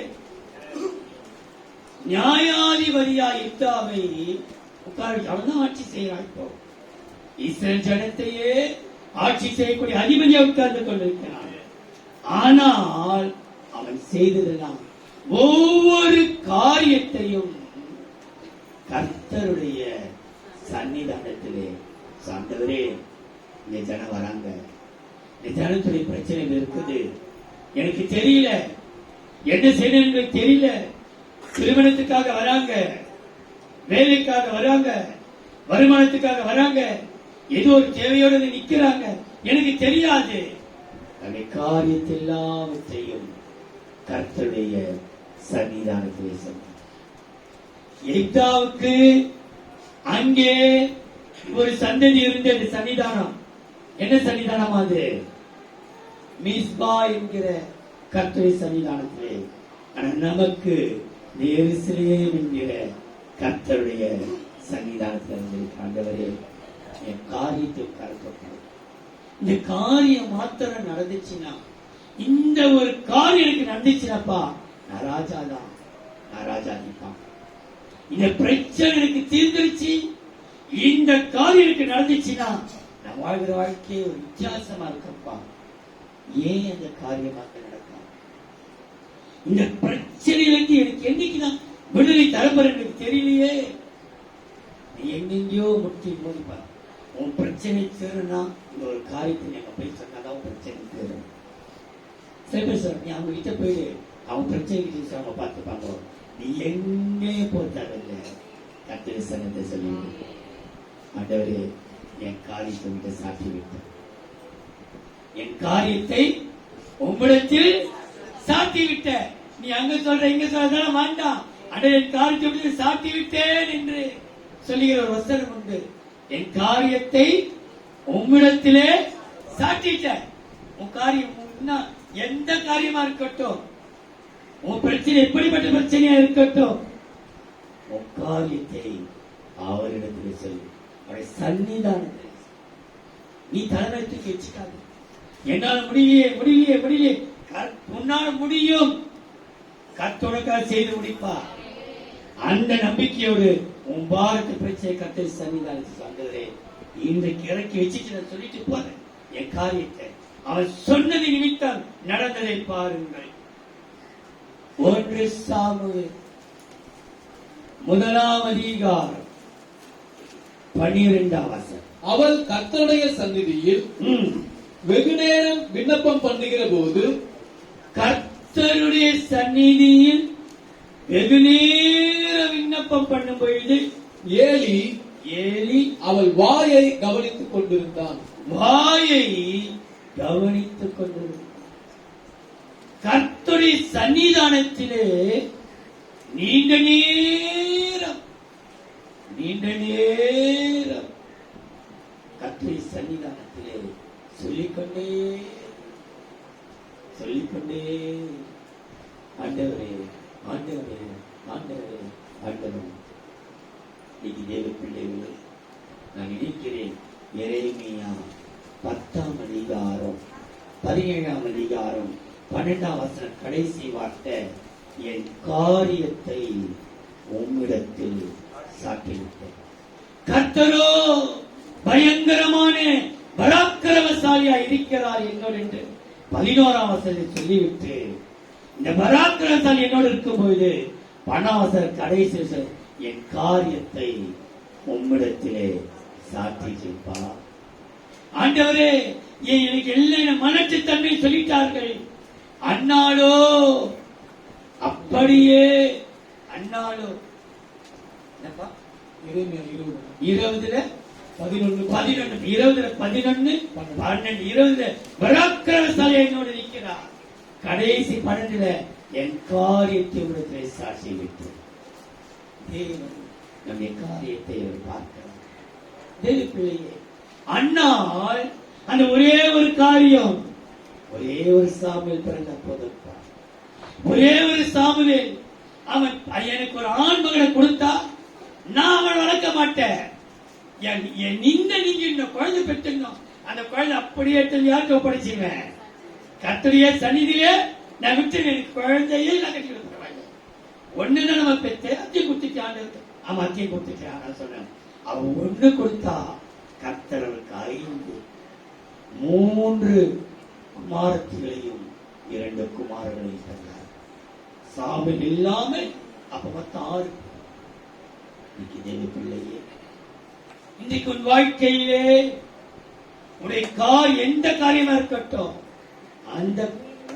S1: நியாயாதிபதியா எப்தாவை உட்கார அவன் தான் ஆட்சி செய்யறான். இப்போ இஸ்ரேல் ஜனத்தையே ஆட்சி செய்யக்கூடிய அதிபதியா உட்கார்ந்து கொண்டிருக்கிறான். ஆனால் அவன் செய்ததெல்லாம் ஒவ்வொரு காரியத்தையும் கர்த்தருடைய சன்னிதானத்திலே, ஆண்டவரே இந்த ஜனம் வராங்க, இந்த ஜனத்துடைய பிரச்சனை இருக்குது, எனக்கு தெரியல என்ன செய்யணும் தெரியல, திருமணத்துக்காக வராங்க, வேலைக்காக வராங்க, வருமானத்துக்காக வராங்க, ஏதோ ஒரு தேவையோடு நிக்கிறாங்க, எனக்கு தெரியாது. அந்த காரியத்தை எல்லாவற்றையும் கர்த்தருடைய சன்னிதானத்திலே சொன்னார். எப்தாவுக்கு அங்கே ஒரு சந்ததி இருந்தது. சன்னிதானம் என்ன சன்னிதானம்? அது மிஸ்பா என்கிற கர்த்தருடைய சன்னிதானத்திலே. ஆனா நமக்கு எருசலேம் என்கிற கர்த்தருடைய சன்னிதானத்தில் ஆண்டவரே என் காரியத்தை கருக்கப்படும். இந்த காரியம் மாத்திரம் நடந்துச்சுன்னா, இந்த ஒரு காரியம் எனக்கு நடந்துச்சுனாப்பா, நான் ராஜாதான், நான் ராஜாதிப்பான். இந்த பிரச்சனை எனக்கு தீர்ந்துருச்சு, இந்த காரியம் எனக்கு நடந்துச்சுன்னா நான் வாழ்கிற வாழ்க்கையே ஒரு வித்தியாசமா இருக்கப்பா. ஏன் அந்த காரியமாக நடக்கும்? இந்த பிரச்சனையிலிருந்து எனக்கு என்னைக்குதான் விடுதலை தரப்பட எனக்கு தெரியலையே. நீ எங்கெங்கயோ முட்டி மோதிப்பா. உன் பிரச்சனை தீரனா இந்த ஒரு காரியத்தை நீங்க போய் சொன்னாதான் பிரச்சனை தீரும். சில பேர் சொல்ற, நீ அவங்க கிட்ட போய் அவங்க பிரச்சனைக்கு அவங்க பார்த்துப்பாங்க, நீ எங்கே போத்தாடல கர்த்தருடைய சன்னத்தை சொல்லி, ஆண்டவரே என் காரியத்தை விட்டு சாட்டி விட்டேன், என் காரியத்தை உம்மிடத்தில் சாட்டி விட்ட. நீ அங்க சொல்ற இங்க சொல்றதான வேண்டாம், அட என் காரியத்தை விட்டு சாட்டி விட்டேன் என்று சொல்லுகிற ஒரு வசனம் உண்டு. என் காரியத்தை உம்மிடத்திலே சாட்டிட்டேன். உன் காரியம் இன்னும் எந்த காரியமா இருக்கட்டும், உன் பிரச்சனை எப்படிப்பட்ட பிரச்சனையா இருக்கட்டும், உன் காரியத்தை அவரிடத்தில் சொல்லு. அவருடைய சன்னிதானத்தில் நீ தலைமைத்துக்கு வச்சுக்காது. என்னால முடியலையே உன்னால முடியும், கர்த்தருக்காக செய்து முடிப்பா. அந்த நம்பிக்கையோடு உன் பாரத பிரச்சனை கர்த்தர் சன்னிதானத்தில் சொல்றதே இன்றைக்கு இறக்கி வச்சுட்டு நான் சொல்லிட்டு போறேன். என் காரியத்தை அவன் சொன்னது நிமித்தம் நடந்ததை பாருங்கள். 1 சாமுவேல் 1 12 வசனம்.
S2: அவள் கர்த்தருடைய சந்நிதியில் வெகுநேரம் விண்ணப்பம் பண்ணுகிற போது,
S1: கர்த்தருடைய சந்நிதியில் வெகுநேர விண்ணப்பம் பண்ணும் பொழுது ஏலி
S2: அவள் வாயை கவனித்துக் கொண்டிருந்தான்.
S1: வாயை கவனித்துக் கொண்டிருந்தான். கர்த்தருடைய சன்னிதானத்திலே நீண்ட நேரம் கர்த்தருடைய சன்னிதானத்திலே சொல்லிக்கொண்டே ஆண்டவரே இன்னைக்கு தேவ பிள்ளைகளே, நான் நினைக்கிறேன் எரேமியா 10ஆம் அதிகாரம் 17ஆம் அதிகாரம் 12ஆம் வசனம் கடைசி வார்த்தை, என் காரியத்தை உம்மிடத்தில் சாட்டிவிட்டேன். கர்த்தரோ பயங்கரமான பராக்கிரமசாலியா இருக்கிறார் என்னோடு என்று 11ஆம் வசனத்தில் சொல்லிவிட்டு, இந்த பராக்கிரமசாலி என்னோடு இருக்கும்போது 12ஆம் வசனம் கடைசி என் காரியத்தை உம்மிடத்திலே சாட்டிப்பா. ஆண்டவரே, எனக்கு எல்லாம் மனச்சுத்தன்மை சொல்லிட்டார்கள். அண்ணாளோ அப்படியே என்னப்பா 20 பராக்கிரமசாலி என்னோடு இருக்கிறார். கடைசி 12 என் காரியத்தை உடனே சாட்சி விட்டு தேவன் நம்முடைய காரியத்தை அவர் பார்க்கிறார். தேவ பிள்ளையே, அண்ணால் அந்த ஒரே ஒரு காரியம், ஒரே ஒரு சாமுவேல் பிறந்த போதப்பா, ஒரே ஒரு சாமுவேல் அவன் எனக்கு ஒரு ஆண் மகனை கொடுத்தா நான் அவன் வளர்க்க மாட்டேன். நீங்க இந்த குழந்தை பெற்றணும், அந்த குழந்தை அப்படியே யாருக்கு ஒப்படைச்சுவேன்? கர்த்தருடைய சந்நிதியிலே நான் விட்டு எனக்கு குழந்தையே நான் கட்டி கொடுத்துருவாங்க. ஒண்ணுதான் நம்ம பெற்று அத்தியம் கொடுத்துட்டான். அவன் அத்தியம் கொடுத்துட்டான். நான் சொன்னேன், அவன் ஒண்ணு கொடுத்தா கர்த்தர் அவருக்கு 3 குமாரத்திகளையும் 2 குமாரர்களையும் தந்தார். சாமுவேல் இல்லாமல் அப்ப மொத்தம் 6. இன்னைக்கு தேவ பிள்ளையே, இன்றைக்கு உன் வாழ்க்கையிலே உடைய எந்த காரியமா இருக்கட்டும், அந்த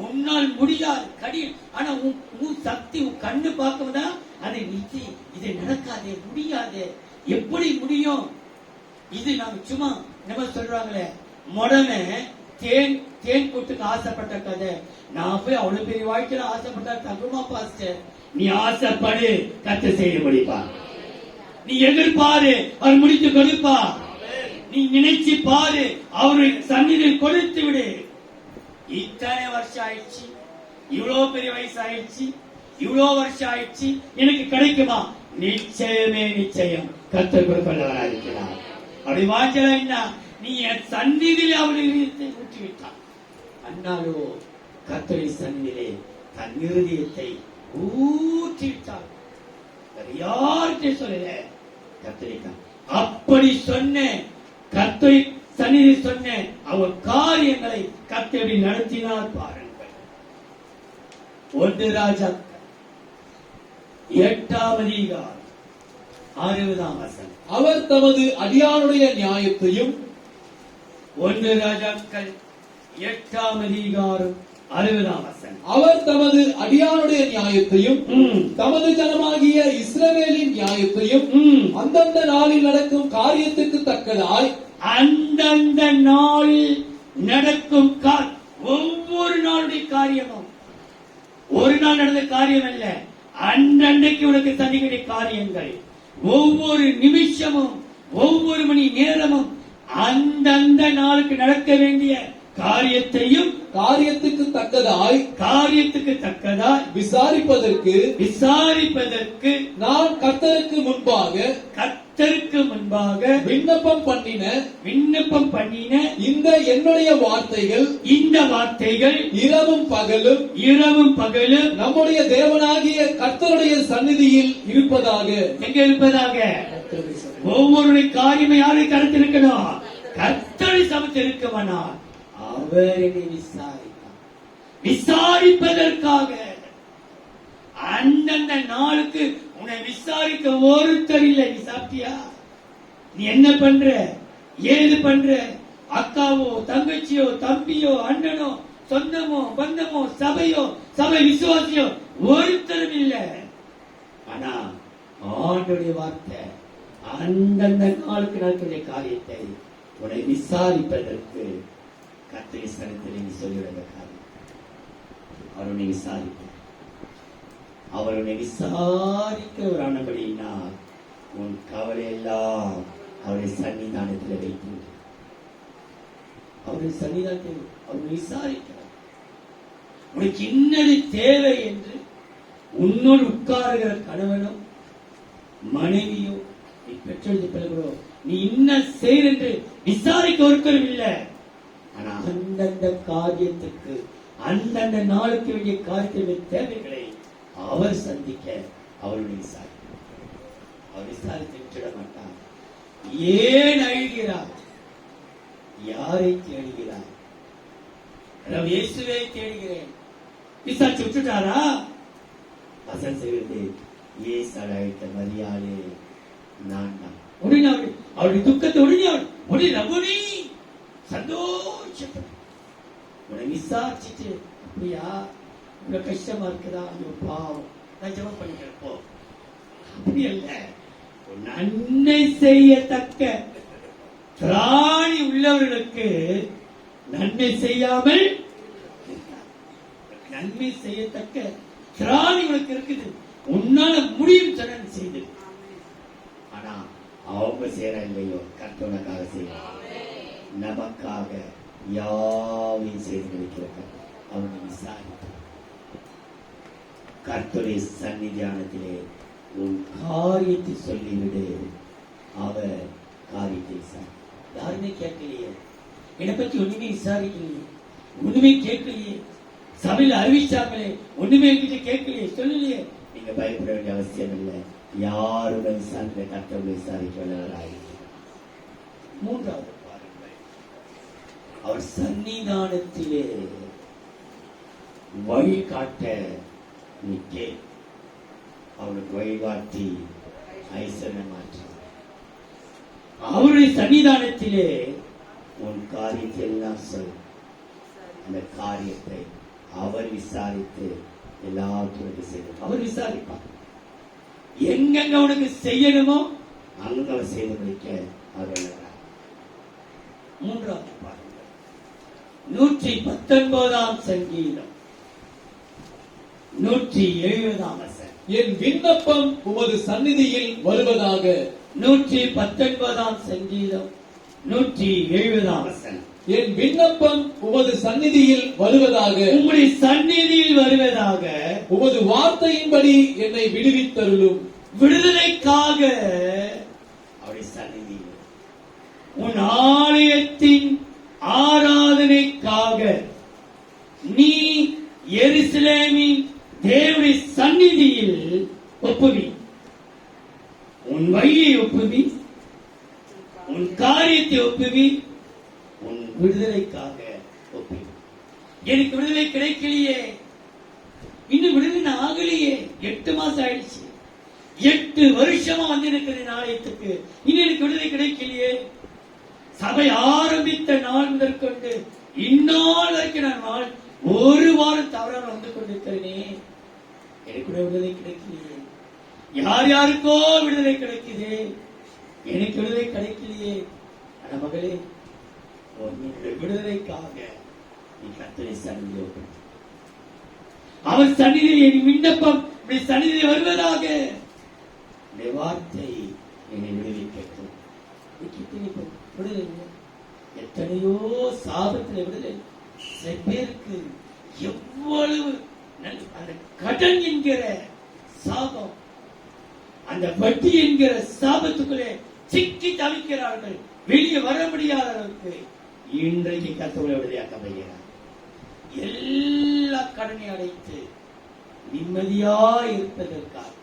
S1: உன்னால் முடியாது கடி, ஆனா உன் சக்தி உன் கண்ணு பார்க்கதான் அதை நிறுத்தி இதை நடக்காதே, முடியாது, எப்படி முடியும்? இது நாம சும்மா நம்ம சொல்றாங்களே, மொடமே தேன் கூட்டுக்கு ஆசைப்பட்ட கதை. நான் போய் அவ்வளவு பெரிய வாழ்க்கையில ஆசைப்பட்டா தகுமா பாஸ்டர்? நீ ஆசைப்படு, கத்து செய்து முடிப்பா. நீ எதிர்பாரு, அவர் முடித்து கொடுப்பா. நீ நினைச்சு பாரு, அவரை சந்நிதியில் கொடுத்து விடு. இத்தனை வருஷம் ஆயிடுச்சு, இவ்வளவு பெரிய வயசு ஆயிடுச்சு, இவ்வளவு வருஷம் ஆயிடுச்சு, எனக்கு கிடைக்குமா? நிச்சயமே நிச்சயம் கர்த்தர் கொடுப்பவராக இருக்கிறார். அப்படி வாஞ்சல என்ன, நீ என் சந்நிதியில் அவருடைய இருதயத்தை ஊற்றி விட்டான். அண்ணாலோ கர்த்தருடைய சந்நிதியிலே தன் இருதயத்தை ஊற்றி விட்டார். யார்கிட்ட சொல்லல, கர்த்தரிக்கான். அப்படி சொன்ன கர்த்தரை சந்நிதி சொன்ன அவர் காரியங்களை கர்த்தர் நடத்தினார் பாருங்கள். 1 ராஜாக்கள் 8ஆம் அதிகாரம் 60ஆம் வசனம்.
S2: அவர் தமது அடியானுடைய நியாயத்தையும்
S1: 1 ராஜாக்கள் 8ஆம் அதிகாரம் 60ஆம் வசனம்.
S2: அவர் தமது அடியானுடைய நியாயத்தையும் தமது ஜனமாகிய இஸ்ரவேலின் நியாயத்தையும் அந்தந்த நாளில் நடக்கும் காரியத்துக்கு தக்கதாய்,
S1: அந்தந்த நாளில் நடக்கும் ஒவ்வொரு நாளுடைய காரியமும் ஒரு நாள் நடந்த காரியம் அல்ல, அன்றைக்கு உனக்கு சந்திக்கிற காரியங்கள், ஒவ்வொரு நிமிஷமும் ஒவ்வொரு மணி நேரமும் அந்தந்த நாளுக்கு நடக்க வேண்டிய காரியத்தையும்
S2: காரியத்துக்கு தக்கதாய்
S1: விசாரிப்பதற்கு
S2: நான் கர்த்தருக்கு முன்பாக விண்ணப்பம் பண்ணின இந்த என்னுடைய வார்த்தைகள் இரவும் பகலும் நம்முடைய தேவனாகிய கர்த்தருடைய சந்நிதியில் இருப்பதாக.
S1: எங்க இருப்பதாக? ஒவ்வொரு காரியமே யாரை கருத்து இருக்கணும்? கர்த்தரை சமத்து இருக்குமானால் அவர் என்னை விசாரிப்பதற்காக அந்தந்த நாளுக்கு உன்னை விசாரிக்க ஒருத்தர் இல்லை. நீ சாப்பிட்டியா? நீ என்ன பண்ற? ஏது பண்ற? அக்காவோ தங்கச்சியோ தம்பியோ அண்ணனோ சொந்தமோ பந்தமோ சபை விசுவாசியோ ஒருத்தரும் இல்லை. ஆனா ஆண்டவருடைய வார்த்தை அந்தந்த நாளுக்கு நடக்கிற காரியத்தை உன்னை விசாரிப்பதற்கு கர்த்தருடைய சன்னதியிலே நீ சொல்லிவிட காரியம். அவர் உன்னை விசாரிக்கிறவரானபடியினால் உன் கவலை எல்லாம் அவருடைய சன்னிதானத்தில் வைத்து அவருடைய சன்னிதானத்தில் அவர் விசாரிக்கிறார். உனக்கு இன்னது தேவை என்று உன்னோடு உட்காருகிற கணவனோ மனைவியோ நீ பெற்றெடுத்து பிறகுறோ நீ இன்ன செய்ய என்று விசாரிக்க ஒருத்தரும் இல்லை. ஆனா அந்தந்த காரியத்துக்கு அந்தந்த நாளுக்கு வேண்டிய காரியத்தினுடைய தேவைகளை அவர் சந்திக்க அவருடைய அவர் விசாரித்து விட்டுட மாட்டார். ஏன் அழுகிறார்? யாரை தேடுகிறார்? இயேசுவை தேடுகிறேன். விசாரிச்சு விட்டுட்டாரா? வசனம் சொல்கிறது, இயேசு அழைத்த மரியாதை நான் தான். உடனே அவருடைய துக்கத்தை உடனே ரகுனி சந்தோஷப்பட்டு உன்னை விசாரிச்சுட்டு, அப்படியா உனக்கு கஷ்டமா இருக்குதா? ஐயோ பாவம், நான் ஜெபம் பண்ணிக்கிறேன் போ. அப்படி அல்ல, நன்மை செய்யத்தக்க திராணி உள்ளவர்களுக்கு நன்மை செய்யாமல் நன்மை செய்யத்தக்க திராணி உனக்கு இருக்குது. உன்னால முடியும் சொன்ன செய்து. ஆனா அவங்க சேர இல்லையோ, கர்த்தனுக்காக செய்யலாம். நமக்காக யாவையும் செய்து முடிக்கிறார். அவனை விசாரித்தார். கர்த்தருடைய சந்நிதானத்திலே உன் காரியத்தை சொல்லிவிடு. அவர் காரியத்தை யாருமே கேட்கலையே, என்னை பத்தி ஒண்ணுமே விசாரிக்கலையே, ஒண்ணுமே கேட்கலையே, சபையில் அறிவிச்சாங்களே, ஒண்ணுமே என்கிட்ட கேட்கலையே, சொல்லலையே. நீங்க பயப்பட வேண்டிய அவசியம் இல்லை. யாருடன் சார்ந்த கர்த்தரை விசாரிக்க வல்லவராய். மூன்றாவது பாருங்கள், அவர் சன்னிதானத்திலே வழிகாட்ட நிற்கே அவனுக்கு வழிகாட்டி ஐஸ்வர்யம் மாற்ற. அவருடைய சன்னிதானத்திலே உன் காரியத்தை எல்லாம் சொல். அந்த காரியத்தை அவர் விசாரித்து எல்லாத்துக்கும் செய்யும். அவர் விசாரிப்பார். எங்கெங்க உனக்கு செய்யணுமோ அங்க அவர் செய்து முடிக்க அவர். மூன்றாவது பாருங்கள், 119 சங்கீதம் 170 வசனம்.
S2: என் விண்ணப்பம் உமது சந்நிதியில் வருவதாக.
S1: 119 சங்கீதம் 170 வசனம்.
S2: என் விண்ணப்பம் உமது சந்நிதியில் வருவதாக.
S1: உம்முடைய சந்நிதியில் வருவதாக.
S2: உமது வார்த்தையின்படி என்னை விடுவித்தருளும்.
S1: விடுதலைக்காக அவருடைய சந்நிதியில், உன் ஆலயத்தின் ஆராதனைக்காக நீ எருசலேமின் தேவனுடைய சந்நிதியில் ஒப்புவி. உன் வழியை ஒப்புவி, உன் காரியத்தை ஒப்புவி, உன் விடுதலைக்காக ஒப்புவி. எனக்கு விடுதலை கிடைக்கலையே, இன்னும் விடுதலை ஆகலையே, 8 மாசம் ஆயிடுச்சு, 8 வருஷமா வந்து இருக்கிறேன் ஆலயத்துக்கு, இன்னும் எனக்கு விடுதலை கிடைக்கலையே. சபை ஆரம்பித்த நாள் முதற்கொண்டு இந்நாள் வரைக்கும் நான் ஒரு வாரம் தவறாக வந்து கொண்டிருக்கிறேனே, எனக்கு விடுதலை கிடைக்கலையே. யார் யாருக்கோ விடுதலை கிடைக்குது, எனக்கு விடுதலை கிடைக்கலையே. ஆனா மகளே, விடுதலைக்காக நீ கர்த்தரை சந்நிதியில், அவர் சந்நிதியில் என் விண்ணப்பம் சந்நிதியில் வருவதாக. வார்த்தை என்னை விடுவிக்கட்டும். விடுதலை எத்தனையோ சாபத்தில் விடுதலை. சில பேருக்கு எவ்வளவு அந்த கடன் என்கிற சாபம், அந்த வட்டி என்கிற சாபத்துக்குள்ளே சிக்கி தவிக்கிறார்கள். வெளியே வர முடியாத அளவுக்கு இன்றைக்கு கர்த்தரை விடுதலையாக்க போகிறார். எல்லா கடனை அடைத்து நிம்மதியா இருப்பதற்காக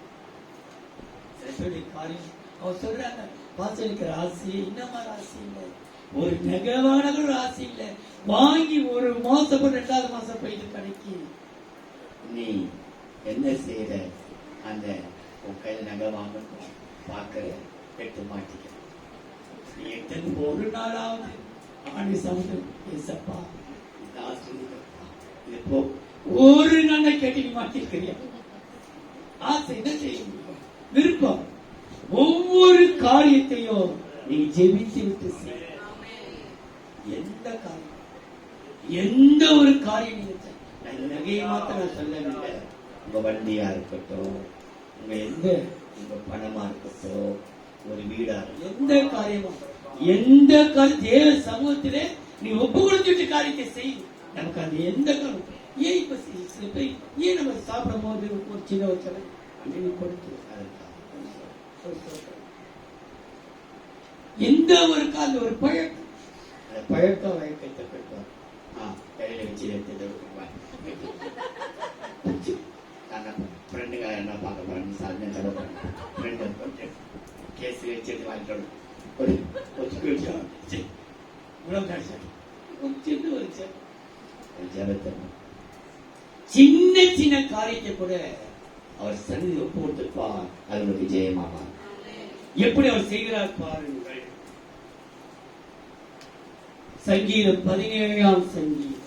S1: சில பேருடைய காரியம் அவர் சொல்றாங்க, வாசலுக்கு ராசி இன்னமா ராசி இல்லை, ஒரு நகவான ராசி இல்லை, வாங்கி ஒரு மாசம் 2வது மாசம் போயிட்டு கடைக்கு நீ என்ன செய்யற, அந்த உன் கையில் நகை வாங்கணும் பார்க்கிற எட்டு மாட்டிக்க, நீ எத்தனை ஒரு நாளாவது ஆண்டு சமுதம் ஏசப்பா இந்த ஆசிரியப்பா இது போ ஒரு நாளை கேட்டு நீ மாட்டிருக்கிறியா? ஆசை என்ன செய்ய முடியும்? விருப்பம். ஒவ்வொரு காரியத்தையும் நீ ஜெபித்து விட்டு செய்ய. எந்த காரியம், எந்த ஒரு காரியம் நீங்க நகையை மாத்திரம் சொல்லவில்லை, உங்க வண்டியா இருக்கட்டும், உங்க பணமா இருக்கட்டும், ஒரு வீடா எந்த காரியமா, எந்த தேவ சமூகத்திலே நீ ஒப்பு கொடுத்துட்டு காரியத்தை செய். நமக்கு அது எந்த காரணம் ஏன் இப்ப சில பேர் ஏன் நம்ம சாப்பிடும் போது ஒரு சின்ன வச்சல அப்படின்னு கொடுத்து எந்த ஒரு கால ஒரு பழக்கம், அந்த பழக்கம் வழக்கத்தை பெற்றோம் கையில வச்சு எடுத்து ஃப்ரெண்டுங்க என்ன பார்க்க போறேன் சாதனை செலவு பண்ண ஃப்ரெண்டு கேஸ் வச்சு வாங்கிட்டு ஒரு சின்ன சின்ன காரியத்தை கூட அவர் சந்நிதி ஒப்பு கொடுத்திருப்பார். அது ஒரு விஜயமாவார். எப்படி அவர் செய்கிறார் பாருங்கள். சங்கீதம் 17ஆம் சங்கீதம்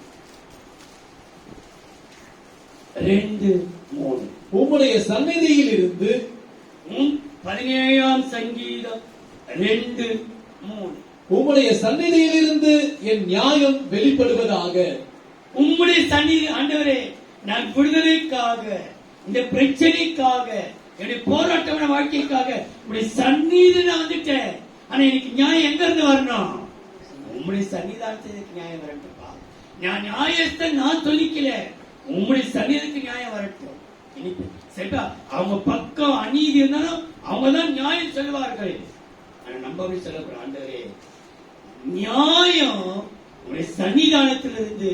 S1: 2:3.
S2: உம்முடைய சந்நிதியில் இருந்து
S1: 17ஆம் சங்கீதம் 2:3.
S2: உம்முடைய சந்நிதியில் இருந்து என் நியாயம் வெளிப்படுவதாக.
S1: உம்முடைய சந்நிதி ஆண்டவரே, நான் விடுதலைக்காக, இந்த பிரச்சனைக்காக, என்னுடைய போராட்டமான வாழ்க்கைக்காக உங்களுடைய சந்நிதி நான் வந்துட்டேன். ஆனா எனக்கு நியாயம் எங்க இருந்து வரணும்? உம்முடைய சன்னிதானத்துக்கு நியாயம் வரட்டும்பா. நான் நியாயத்தை நான் சொல்லிக்கல, உம்முடைய சன்னிதானத்துக்கு நியாயம் வரட்டும். சரிப்பா, அவங்க பக்கம் அநீதி இருந்தாலும் அவங்கதான் நியாயம் சொல்லுவார்கள். ஆனா நம்ம அப்படி சொல்லக்கூடாது. ஆண்டவரே, நியாயம் உங்களுடைய சன்னிதானத்திலிருந்து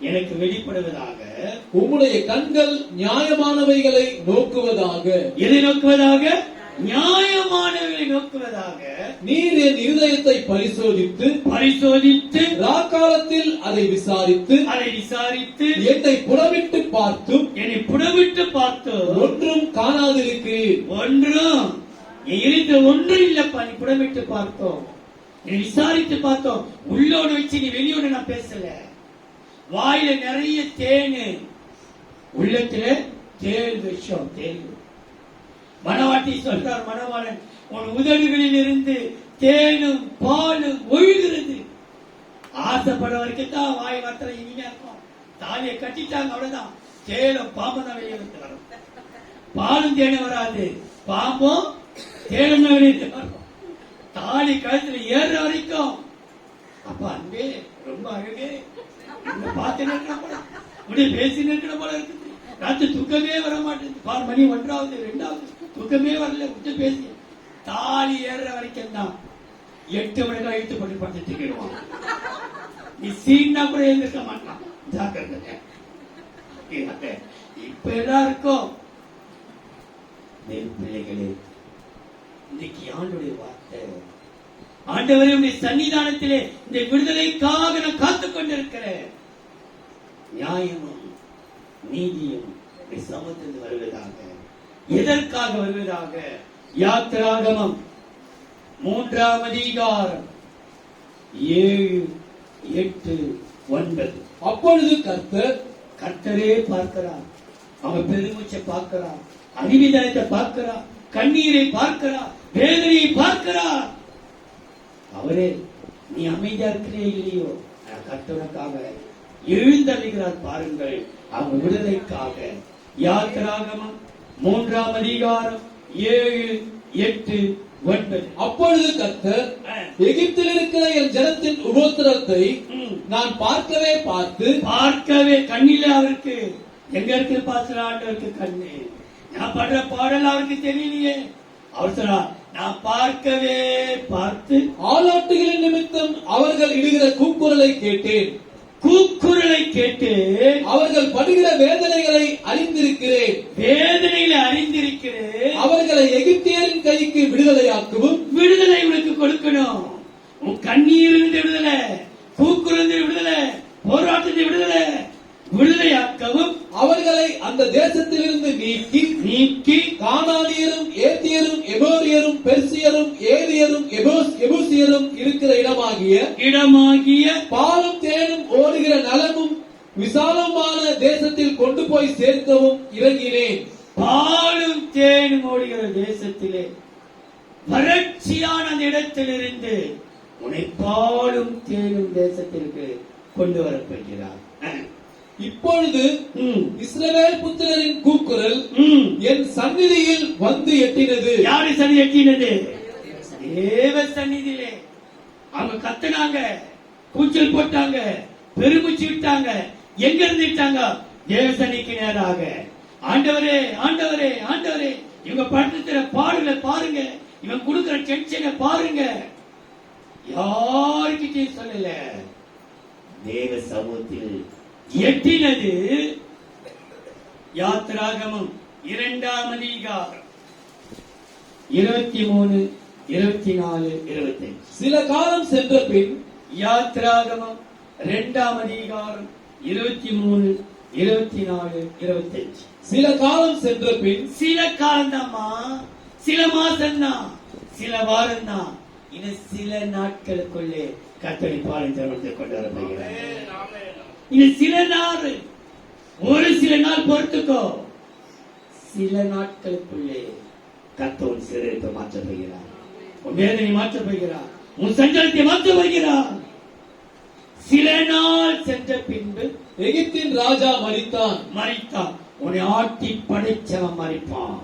S1: எனக்கு வெளிப்படுவதாக.
S2: உம்முடைய கண்கள் நியாயமானவைகளை நோக்குவதாக.
S1: எதை நோக்குவதாக? நியாயமானவைகளை நோக்குவதாக.
S2: நீர் என் இருதயத்தை பரிசோதித்து ராக்காலத்தில் அதை விசாரித்து என்னை புடமிட்டு பார்த்தும் ஒன்றும் காணாதிருக்கிறீர்.
S1: ஒன்றும் இருந்த ஒன்றும் இல்லப்பா, நீ புடமிட்டு பார்த்தோம், நீ விசாரித்து பார்த்தோம். உள்ளோடு வச்சு நீ வெளியோடு நான் பேசல. வாயில நிறைய தேனு, உள்ளத்துல தேள் விஷம். தேள் மணவாட்டி சொல்றார், மணவாளன் உன் உதடுகளில் இருந்து தேனும் பாலும் ஒழுகிறது. ஆசைப்பட வரைக்கும் தான் வாய் வார்த்தை இனிமையா இருக்கும். தாலியை கட்டிட்டாங்க, அவ்வளவுதான். தேனும் பாம்பும் தான் வெளியே வந்து வரும். பாலும் தேனும் வராது, பாம்பும் தேனும் தான் வெளியே வரும். தாலி கழுத்துல ஏறுற வரைக்கும் அப்ப அன்பே ரொம்ப அழகே பார்த்து நிற்கிற போல, முடிய பேசி நிற்கிற போல இருக்குது. ராத்திரி தூக்கமே வர மாட்டேங்குது. 6 மணி 1வது 2வது தூக்கமே வரல. விட்டு பேசி தாலி ஏறுற வரைக்கும் தான் 8 மணிக்கெல்லாம் இழுத்து போட்டு படுத்து தூக்கிடுவான். நீ சீனா கூட எழுந்திருக்க மாட்டான். ஜாக்கிரதை. இப்ப எல்லாருக்கும் பிள்ளைகளே, இன்னைக்கு ஆண்டுடைய வார்த்தை, ஆண்டவரே உடைய சன்னிதானத்திலே இந்த விடுதலைக்காக நான் காத்துக் கொண்டிருக்கிறேன். நியாயமும் நீதியும் சமத்தில் வருவதாக. எதற்காக வருவதாக? யாத்திராகமம் 3ஆம் அதிகாரம் 7, 8, 9.
S2: அப்பொழுது
S1: கர்த்தரே பார்க்கிறார். அவன் பெருமூச்சை பார்க்கிறார், அடிவிதத்தை பார்க்கிறார், கண்ணீரை பார்க்கிறார், வேதனையை பார்க்கிறார். அவரே நீ அமைதியா இருக்கிறே இல்லையோ, கர்த்தருக்காக எழுந்தருகிறார் பாருங்கள். அவங்க விடுதலைக்காக. யாத்திராகமம் 3ஆம் அதிகாரம் 7, 8, 9.
S2: அப்பொழுது கர்த்தர் எகிப்தில் இருக்கிற என் ஜனத்தின் உபத்திரத்தை நான் பார்க்கவே
S1: கண்ணில அவருக்கு எங்க இருக்கு பாசுற ஆண்டவருக்கு கண்ணு. நான் படுற பாடல் அவருக்கு தெரியலையே. அவர் சொல்றார், நான் பார்த்து
S2: ஆளாட்டுகளின் நிமித்தம் அவர்கள் இடுகிற கூக்குரலை கேட்டேன். அவர்கள் படுகிற வேதனைகளை அறிந்திருக்கிறேன். அவர்களை எகிப்தியரின் கைக்கு விடுதலையாக்கவும்,
S1: விடுதலை உனக்கு கொடுக்கணும். உன் கண்ணீரிலிருந்து விடுதலை, கூக்குரலிருந்து விடுதலை, போராட்டத்தை விடுதலையாக்கவும்,
S2: அவர்களை அந்த தேசத்திலிருந்து நீக்கி கானானியரும் ஏத்தியரும் எமோரியரும் பெர்சியரும் ஏவியரும் எபூசியரும் இருக்கிற இடமாகிய பாலும் தேனும் ஓடுகிற நலமும் விசாலமான தேசத்தில் கொண்டு போய் சேர்க்கவும் இறங்கினேன்.
S1: பாலும் தேனும் ஓடுகிற தேசத்திலே வறட்சியான அந்த இடத்திலிருந்து உன்னை பாலும் தேனும் தேசத்திற்கு கொண்டு வரப்போகிறார்.
S2: இப்பொழுது இஸ்ரவேல் புத்திரரின் கூக்குரல் என் சந்நிதியில் வந்து எட்டினது.
S1: யாரு சந்நிதி எட்டினது? தேவ சந்நிதியிலே. அவங்க கத்துனாங்க, கூச்சல் போட்டாங்க, பெருமூச்சு விட்டாங்க. எங்க இருந்துட்டாங்க? தேவ சந்நிதிக்கு நேராக. ஆண்டவரே ஆண்டவரே ஆண்டவரே, இவங்க படுத்துற பாடுகளை பாருங்க, இவன் கொடுக்கிற டென்ஷனை பாருங்க. யாருக்கிட்டையும் சொல்லல, தேவ சமூகத்தில் எட்டினது. யாத்திராகமம் 2ஆம் அதிகாரம் 23, 24, 25.
S2: சில காலம் சென்ற பின்,
S1: யாத்திராகமம் 2ஆம் அதிகாரம் 23, 24, 25.
S2: சில காலம் சென்ற பின்,
S1: சில காலம்தாம்மா, சில மாசம்தான், சில வாரம் தான், இன்னும் சில நாட்களுக்குள்ளே கர்த்தரை பாலின் தருணத்தை கொண்டு வர போகிறார். இன்னும் சில நாள், ஒரு சில நாள் பொறுத்துக்கோ. சில நாட்களுக்குள்ளே கர்த்தர் உன் சிறையை மாற்ற போகிறார், உன் வேதனை மாற்ற போகிறார், உன் சஞ்சலத்தை மாற்ற போகிறார். சில நாள் சென்ற பின்பு
S2: எகிப்தின் ராஜா மரித்தான்.
S1: உன்னை ஆட்டி படைச்சவன் மரிப்பான்,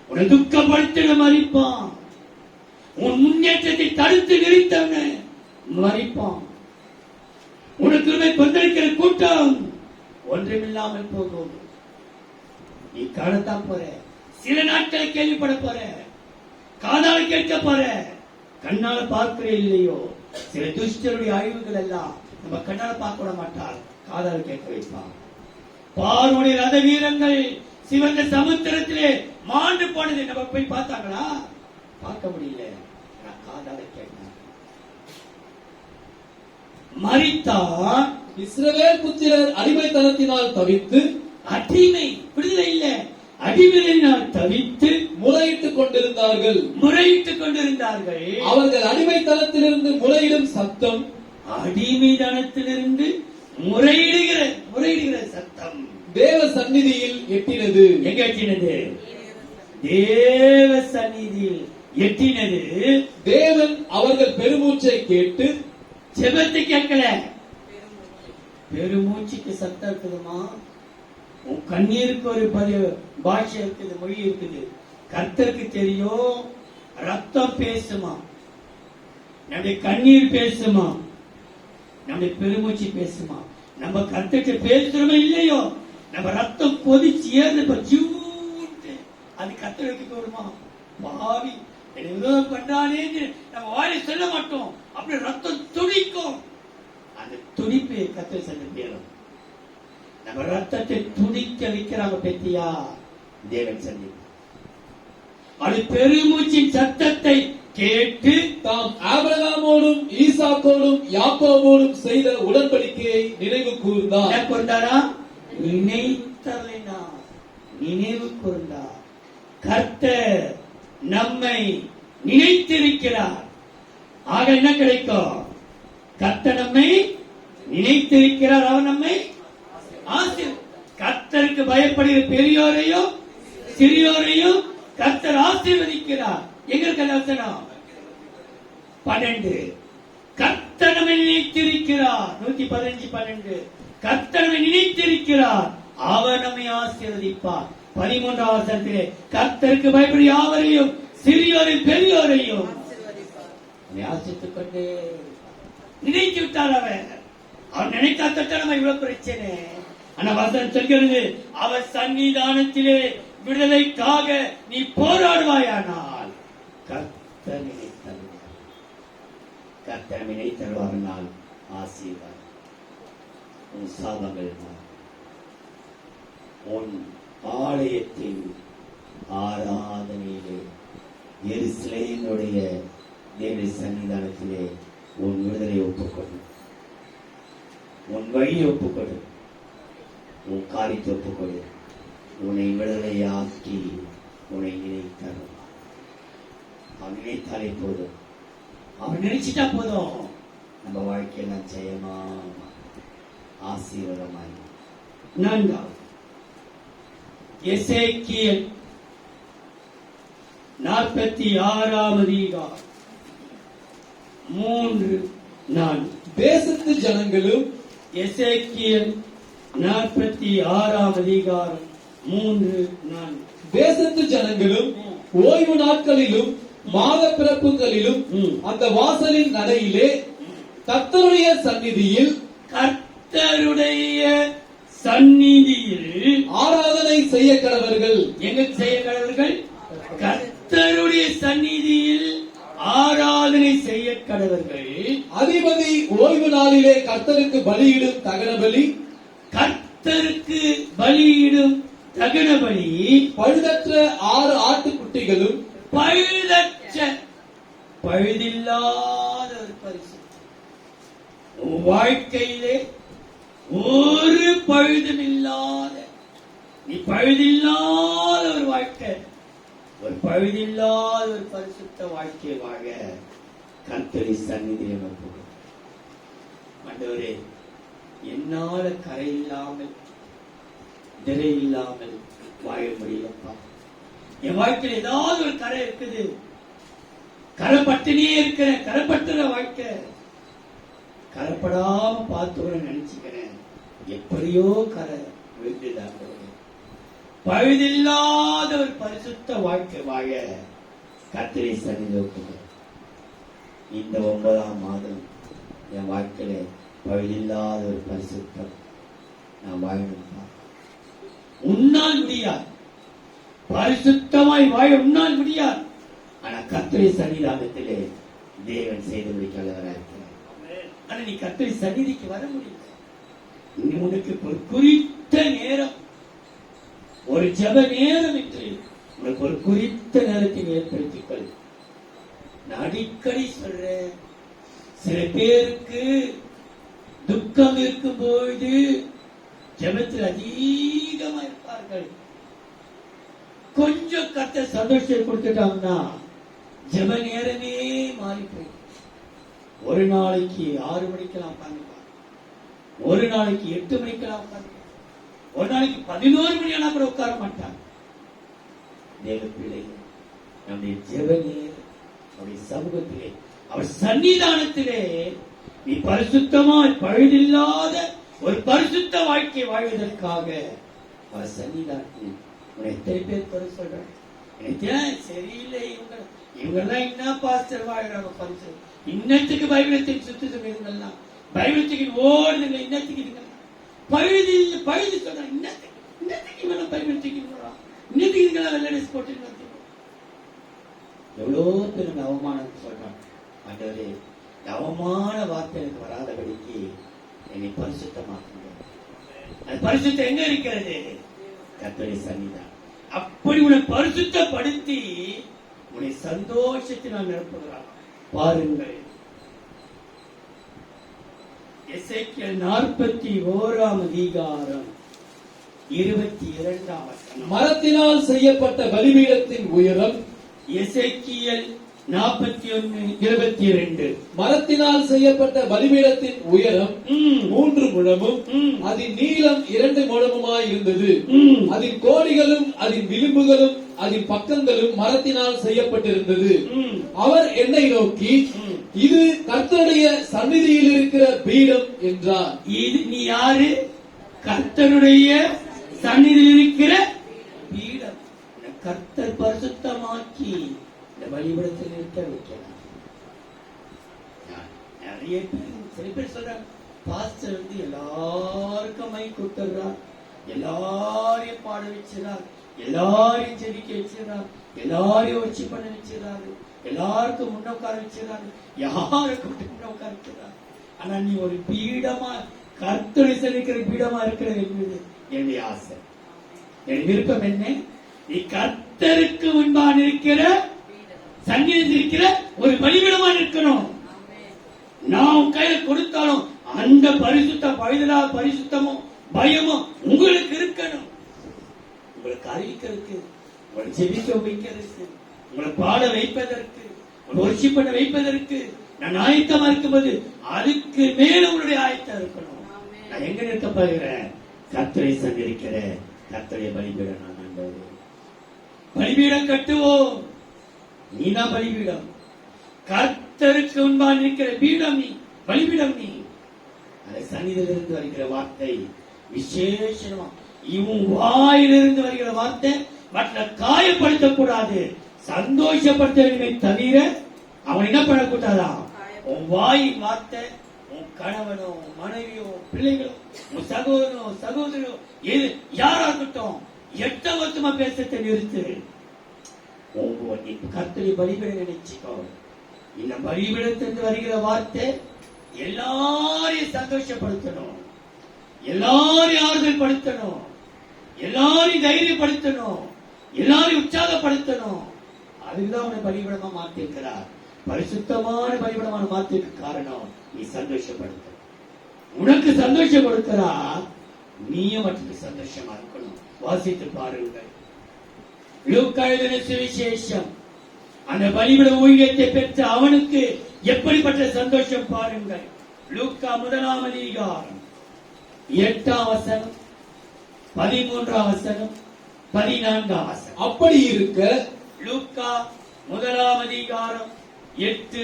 S1: உன்னை துக்கப்படுத்த மரிப்பான், உன் முன்னேற்றத்தை தடுத்து நிறுத்தவன் மரிப்பான். உனக்கு கொந்தளிக்கிற கூட்டம் ஒன்றுமில்லாமல் போகும். நீ காணத்தான் போற, சில நாட்களை கேள்விப்பட போற, காதால கேட்க போற, கண்ணால பார்க்கிற இல்லையோ. சில துஷ்டருடைய ஆய்வுகள் எல்லாம் நம்ம கண்ணால பார்க்க விட மாட்டார், காதால கேட்க வைப்பார். பார்வனுடைய ரத வீரங்கள் சிவந்த சமுத்திரத்திலே மாண்டு போனது நம்ம போய் பார்த்தாங்களா? பார்க்க முடியல, காதால கேட்க. மரித்தான்.
S2: இஸ்ரவேல் புத்திரர் அடிமைத்தனத்தினால் தவித்து,
S1: அடிமை விடுதலை இல்ல, அடிமையினால் தவித்து
S2: முறையிட்டுக் கொண்டிருந்தார்கள். அவர்கள் அடிமைத்தனத்திலிருந்து முறையிடும் சத்தம்,
S1: அடிமைத்தனத்திலிருந்து முறையிடுகிற சத்தம்
S2: தேவ சந்நிதியில் எட்டினது.
S1: எங்க எட்டினது? தேவ சந்நிதியில் எட்டினது.
S2: தேவன் அவர்கள் பெருமூச்சை கேட்டு,
S1: ஜெபத்தை கேட்கல, பெருமூச்சுக்கு சத்தம் இருக்குதுமா. உன் கண்ணீருக்கு ஒரு பாஷை இருக்குது, மொழி இருக்குது. கர்த்தருக்கு தெரியும். ரத்தம் பேசுமா, நம்முடைய கண்ணீர் பேசுமா, நம்முடைய பெருமூச்சு பேசுமா. நம்ம கர்த்தர்கிட்ட பேசுறோமோ இல்லையோ, நம்ம ரத்தம் கொதிச்சு ஏறுது, அது கர்த்தருக்கு தோணுமா? பாவி என்னை விரோதம் பண்றானே நம்ம வாயை சொல்ல மாட்டோம், அப்படி ரத்தம் துடிக்கும். அந்த துடிப்பை கர்த்தர் சொல்ல முடியும். நம்ம ரத்தத்தை துடிக்க வைக்கிறாங்க பெத்தியா, தேவன் சந்தி. அது பெருமூச்சின் சத்தத்தை கேட்டு
S2: தாம் ஆபிரகாமோடும் ஈசாக்கோடும் யாக்கோபோடும் செய்த உடன்படிக்கையை நினைவு கூர்ந்தாரா?
S1: நினைவு கூர்ந்தார். கர்த்தர் நம்மை நினைத்திருக்கிறார். ஆக என்ன கிடைக்கும்? கர்த்தர் நம்மை நினைத்திருக்கிறார், அவர் நம்மை கர்த்தருக்கு பயப்படுகிற பெரியோரையும் சிறியோரையும் கர்த்தர் ஆசீர்வதிக்கிறார். எங்களுக்கு வசனம் 12. கர்த்தர் நம்மை நினைத்திருக்கிறார். 115, 12. கர்த்தர் நம்மை நினைத்திருக்கிறார், அவர் நம்மை ஆசீர்வதிப்பார். 13ஆம் வசனத்திலே கர்த்தருக்கு பயப்படும் யாவரையும் சிறியோரில் பெரியோரையும்
S3: ஆசீர்வதிப்பார்.
S1: உன்னை ஆசித்துக் கொண்டே நினைத்து விட்டார் அவன் நினைக்காத நம்ம இவ்வளவு பிரச்சனை. ஆனா வசனம் சொல்கிறது, அவர் சன்னிதானத்திலே விடுதலைக்காக நீ போராடுவாயானால் கர்த்தர் நினைத்தருவார். கர்த்தர் நினைத்தருவார்னால் ஆசீர்வாதம். உன் சாபங்கள் மாறும். உன் ஆலயத்தின் ஆராதனையிலே எருசலேமுடைய தேவனுடைய சன்னிதானத்திலே உன் விடுதலை ஒப்புக்கொடு, உன் வழியை ஒப்புக்கொடு, உன் காரியத்தை ஒப்புக்கொடு. உன்னை விடுதலையாக்கி உன்னை நினைத்தருவார். அவன் நினைத்தாலே போதும், அவன் நினைச்சிட்டா போதும், நம்ம வாழ்க்கையெல்லாம் ஜெயமா ஆசீர்வாதமாய். நான்காவது எசேக்கியேல் 46 அதிகாரம் 3-4.
S2: தேசத்து ஜனங்களும்
S1: எசேக்கியேல் 46 அதிகாரம் 3-4.
S2: தேசத்து ஜனங்களும் ஓய்வு நாட்களிலும் மாத பிறப்புகளிலும் அந்த வாசலின் நடையிலே கர்த்தருடைய சந்நிதியில் ஆராதனை செய்ய கடவர்கள்.
S1: எங்க செய்ய கடவர்கள்? கர்த்தருடைய சந்நிதியில் ஆராதனை செய்ய கடவர்கள்.
S2: அதிபதி ஓய்வு நாளிலே கர்த்தருக்கு பலியிடும் தகன பலி,
S1: கர்த்தருக்கு பலியிடும் தகன பலி,
S2: பழுதற்ற 6 ஆட்டுக்குட்டிகளும்,
S1: பழுதில்லாத ஒரு பரிசு. வாழ்க்கையிலே ஒரு பழுதும் இல்லாத, நீ பழுதில்லாத ஒரு வாழ்க்கை, ஒரு பழுதில்லாத ஒரு பரிசுத்த வாழ்க்கை வாழ கர்த்தரை சந்நிதியில் ஒப்புக்கொடு. ஆண்டவரே, என்னால கரை இல்லாமல் திரை இல்லாமல் வாழ முடியலப்பா. என் வாழ்க்கையில் ஏதாவது ஒரு கரை இருக்குது, கரைப்பட்டுனே இருக்கிற, கரைப்பட்டுற வாழ்க்கை, கரைப்படாம பார்த்து நினைச்சுக்கிறேன். எப்படியோ கரை விட்டுதான். பழுதில்லாத ஒரு பரிசுத்த வாழ்க்கை வாழ கர்த்தரை சந்நிதியில் ஒப்புக்கொடு. இந்த 9ஆம் மாதம் என் வாழ்க்கையில பழுதில்லாத ஒரு பரிசுத்தம் நான் வாழணும்ப்பா. உன்னால் முடியாது, பரிசுத்தமாய் வாழ உன்னால் முடியாது. ஆனா கர்த்தரை சன்னிதானத்திலே தேவன் செய்து முடிக்கவராக இருக்கிறார். ஆனா நீ கர்த்தரை சந்நிதிக்கு வர முடியல. நீ உனக்கு ஒரு குறித்த நேரம், ஒரு ஜெப நேரம் என்று உனக்கு ஒரு குறித்த நேரத்தை ஏற்படுத்திக் கொள். நான் அடிக்கடி சொல்றேன், சில பேருக்கு துக்கம் இருக்கும் பொழுது ஜெபத்தில் அதிகமா இருப்பார்கள். கொஞ்சம் கர்த்தர் சந்தோஷத்தை கொடுத்துட்டாங்கன்னா ஜெப நேரமே மாறி போய், ஒரு நாளைக்கு 6 மணிக்கெல்லாம் உட்காந்துப்பாங்க, ஒரு நாளைக்கு 8 மணிக்கெல்லாம் உட்காந்து, ஒரு நாளைக்கு 11 மணி ஆனா கூட உட்கார மாட்டாங்க. தேவ பிள்ளைகள், நம்முடைய ஜெப நேரம் அவருடைய சமூகத்திலே, அவர் சன்னிதானத்திலே நீ பரிசுத்தமாய் பழுதில்லாத ஒரு பரிசுத்த வாழ்க்கை வாழ்வதற்காக அவர் சன்னிதானத்தில் உன்னை எத்தனை பேர் குறை சொல்றாங்க? எனக்கு சரியில்லை, இவங்கெல்லாம் என்ன பாஸ்டர் வாழ்றாங்க, பரிசு இன்னத்துக்கு பைபிளத்துக்கு சுத்தம் இவங்கெல்லாம் பைபிளத்துக்கு ஓடுதுங்க, இன்னத்துக்கு இதுங்க பழுது சொல்றாங்க, இன்னத்துக்கு இவெல்லாம் பைபிள் தூக்கி போடுறான், இன்னத்துக்கு இதுக்கெல்லாம் வெள்ளடிச்சு போட்டு எவ்வளோ பேர் அவமானம் சொல்றாங்க. ஆண்டவரே, அவமான வார்த்தை எனக்கு வராதபடிக்கு என்னை பரிசுத்தமாக்குங்க. அது பரிசுத்தம் எங்க இருக்கிறது? கர்த்தருடைய சன்னிதானம். அப்படி உன்னை பரிசுத்தப்படுத்தி உன்னை சந்தோஷத்தினால் நிரப்புகிறார். பாருங்கள், எசேக்கியேல் 41 அதிகாரம் 22 வசனம்.
S2: மரத்தினால் செய்யப்பட்ட பலிபீடத்தின் உயரம்.
S1: எசேக்கியேல் 41:22.
S2: மரத்தினால் செய்யப்பட்ட பலிபீடத்தின் உயரம் 3 முழமும் அதன் நீளம் 2 முழமுமாய் இருந்தது. அதன் கோடிகளும் அதன் விளிம்புகளும் அதன் பக்கங்களும் மரத்தினால் செய்யப்பட்டிருந்தது. அவர் என்னை நோக்கி, இது கர்த்தருடைய சந்நிதியில் இருக்கிற பீடம் என்றார்.
S1: இது நீ யாரு? கர்த்தருடைய சந்நிதியில் இருக்கிற பீடம். கர்த்தர் பரிசுத்தமாக்கி இந்த பலிபீடத்தில் நிற்க வைக்கலாம். நிறைய பேர், சில பேர் சொல்றாங்க, பாஸ்டர் வந்து எல்லாருக்கும் மை கொடுத்துறார், எல்லாரையும் பாட வச்சிடறார், எல்லாரையும் ஜெபிக்க வச்சிடறார், எல்லாரையும் வச்சு பண்ண வச்சிடறாரு, எல்லாருக்கும் முன்ன உட்கார வச்சிடறாரு, யாருக்கும் முன்ன உட்கார வச்சிடறாரு. ஆனா நீ ஒரு பீடமா, கர்த்தரை செலுக்கிற பீடமா இருக்கிற என்பது என்னுடைய ஆசை, என் விருப்பம். என்ன? நீ கர்த்தருக்கு முன்பாக இருக்கிற, சந்நிதியில் இருக்கிற ஒரு பலிபீடமா இருக்கணும். நான் கையில கொடுத்தாலும் அந்த பரிசுத்தமும் பயமும் உங்களுக்கு இருக்கணும். உங்களுக்கு அறிவிக்கிறதுக்கு, உங்களை ஜெபிக்க வைக்கிறதுக்கு, உங்களை பாட வைப்பதற்கு, உங்களை ஒர்ஷிப் பண்ண வைப்பதற்கு நான் ஆயத்தமா இருக்கும்போது அதுக்கு மேல உங்களுடைய ஆயத்தம் இருக்கணும். நான் எங்க நிற்க போகிறேன்? கர்த்தரை சந்திருக்கிற கர்த்தருடைய பலிபீடம். நான் நம்புகிறேன். பலிபீடம் கட்டுவோம். நீதான் பலிபீடம். கர்த்தருக்கு முன்பாக நிற்கிற பீடம் நீ, பலிபீடம் நீ. அந்த சன்னிதியிலிருந்து வருகிற வார்த்தை விசேஷமா, இவன் வாயிலிருந்து வருகிற வார்த்தை மற்ற காயப்படுத்தக்கூடாது, சந்தோஷப்படுத்த வேண்டுமே தவிர அவன் என்ன பண்ணக்கூடாதா? உன் வாயின் வார்த்தை உன் கணவனோ மனைவியோ பிள்ளைகளோ உன் சகோதரனோ சகோதரியோ எது யாரா இருக்கட்டும் எட்டவத்தமா பேசத்தை நிறுத்து. கர்த்தரை பலிபீடம் நினைச்சுக்கோ. இந்த பலிபீடத்திலிருந்து வருகிற வார்த்தை எல்லாரையும் சந்தோஷப்படுத்தணும், எல்லாரையும் ஆறுதல் படுத்தணும், எல்லாரையும் தைரியப்படுத்தணும், எல்லாரையும் உற்சாகப்படுத்தணும். அதுக்குதான் உன்னை பலிபீடமா மாத்திருக்கிறார். பரிசுத்தமான பலிபீடமான மாத்திருக்கு காரணம் நீ சந்தோஷப்படுத்த. உனக்கு சந்தோஷம் கொடுக்கிறா, நீயும் மற்றொரு சந்தோஷமா இருக்கணும். வாசித்து பாருங்கள். லூக்கா எழுதின சுவிசேஷம். அந்த பலிபீட ஊழியத்தை பெற்ற அவனுக்கு எப்படிப்பட்ட சந்தோஷம் பாருங்கள். லூக்கா 1ஆம் அதிகாரம் 8ஆம் வசனம், 13ஆம் வசனம், 14ஆம் வசனம்.
S2: அப்படி இருக்க,
S1: லூக்கா 1ஆம் அதிகாரம் 8,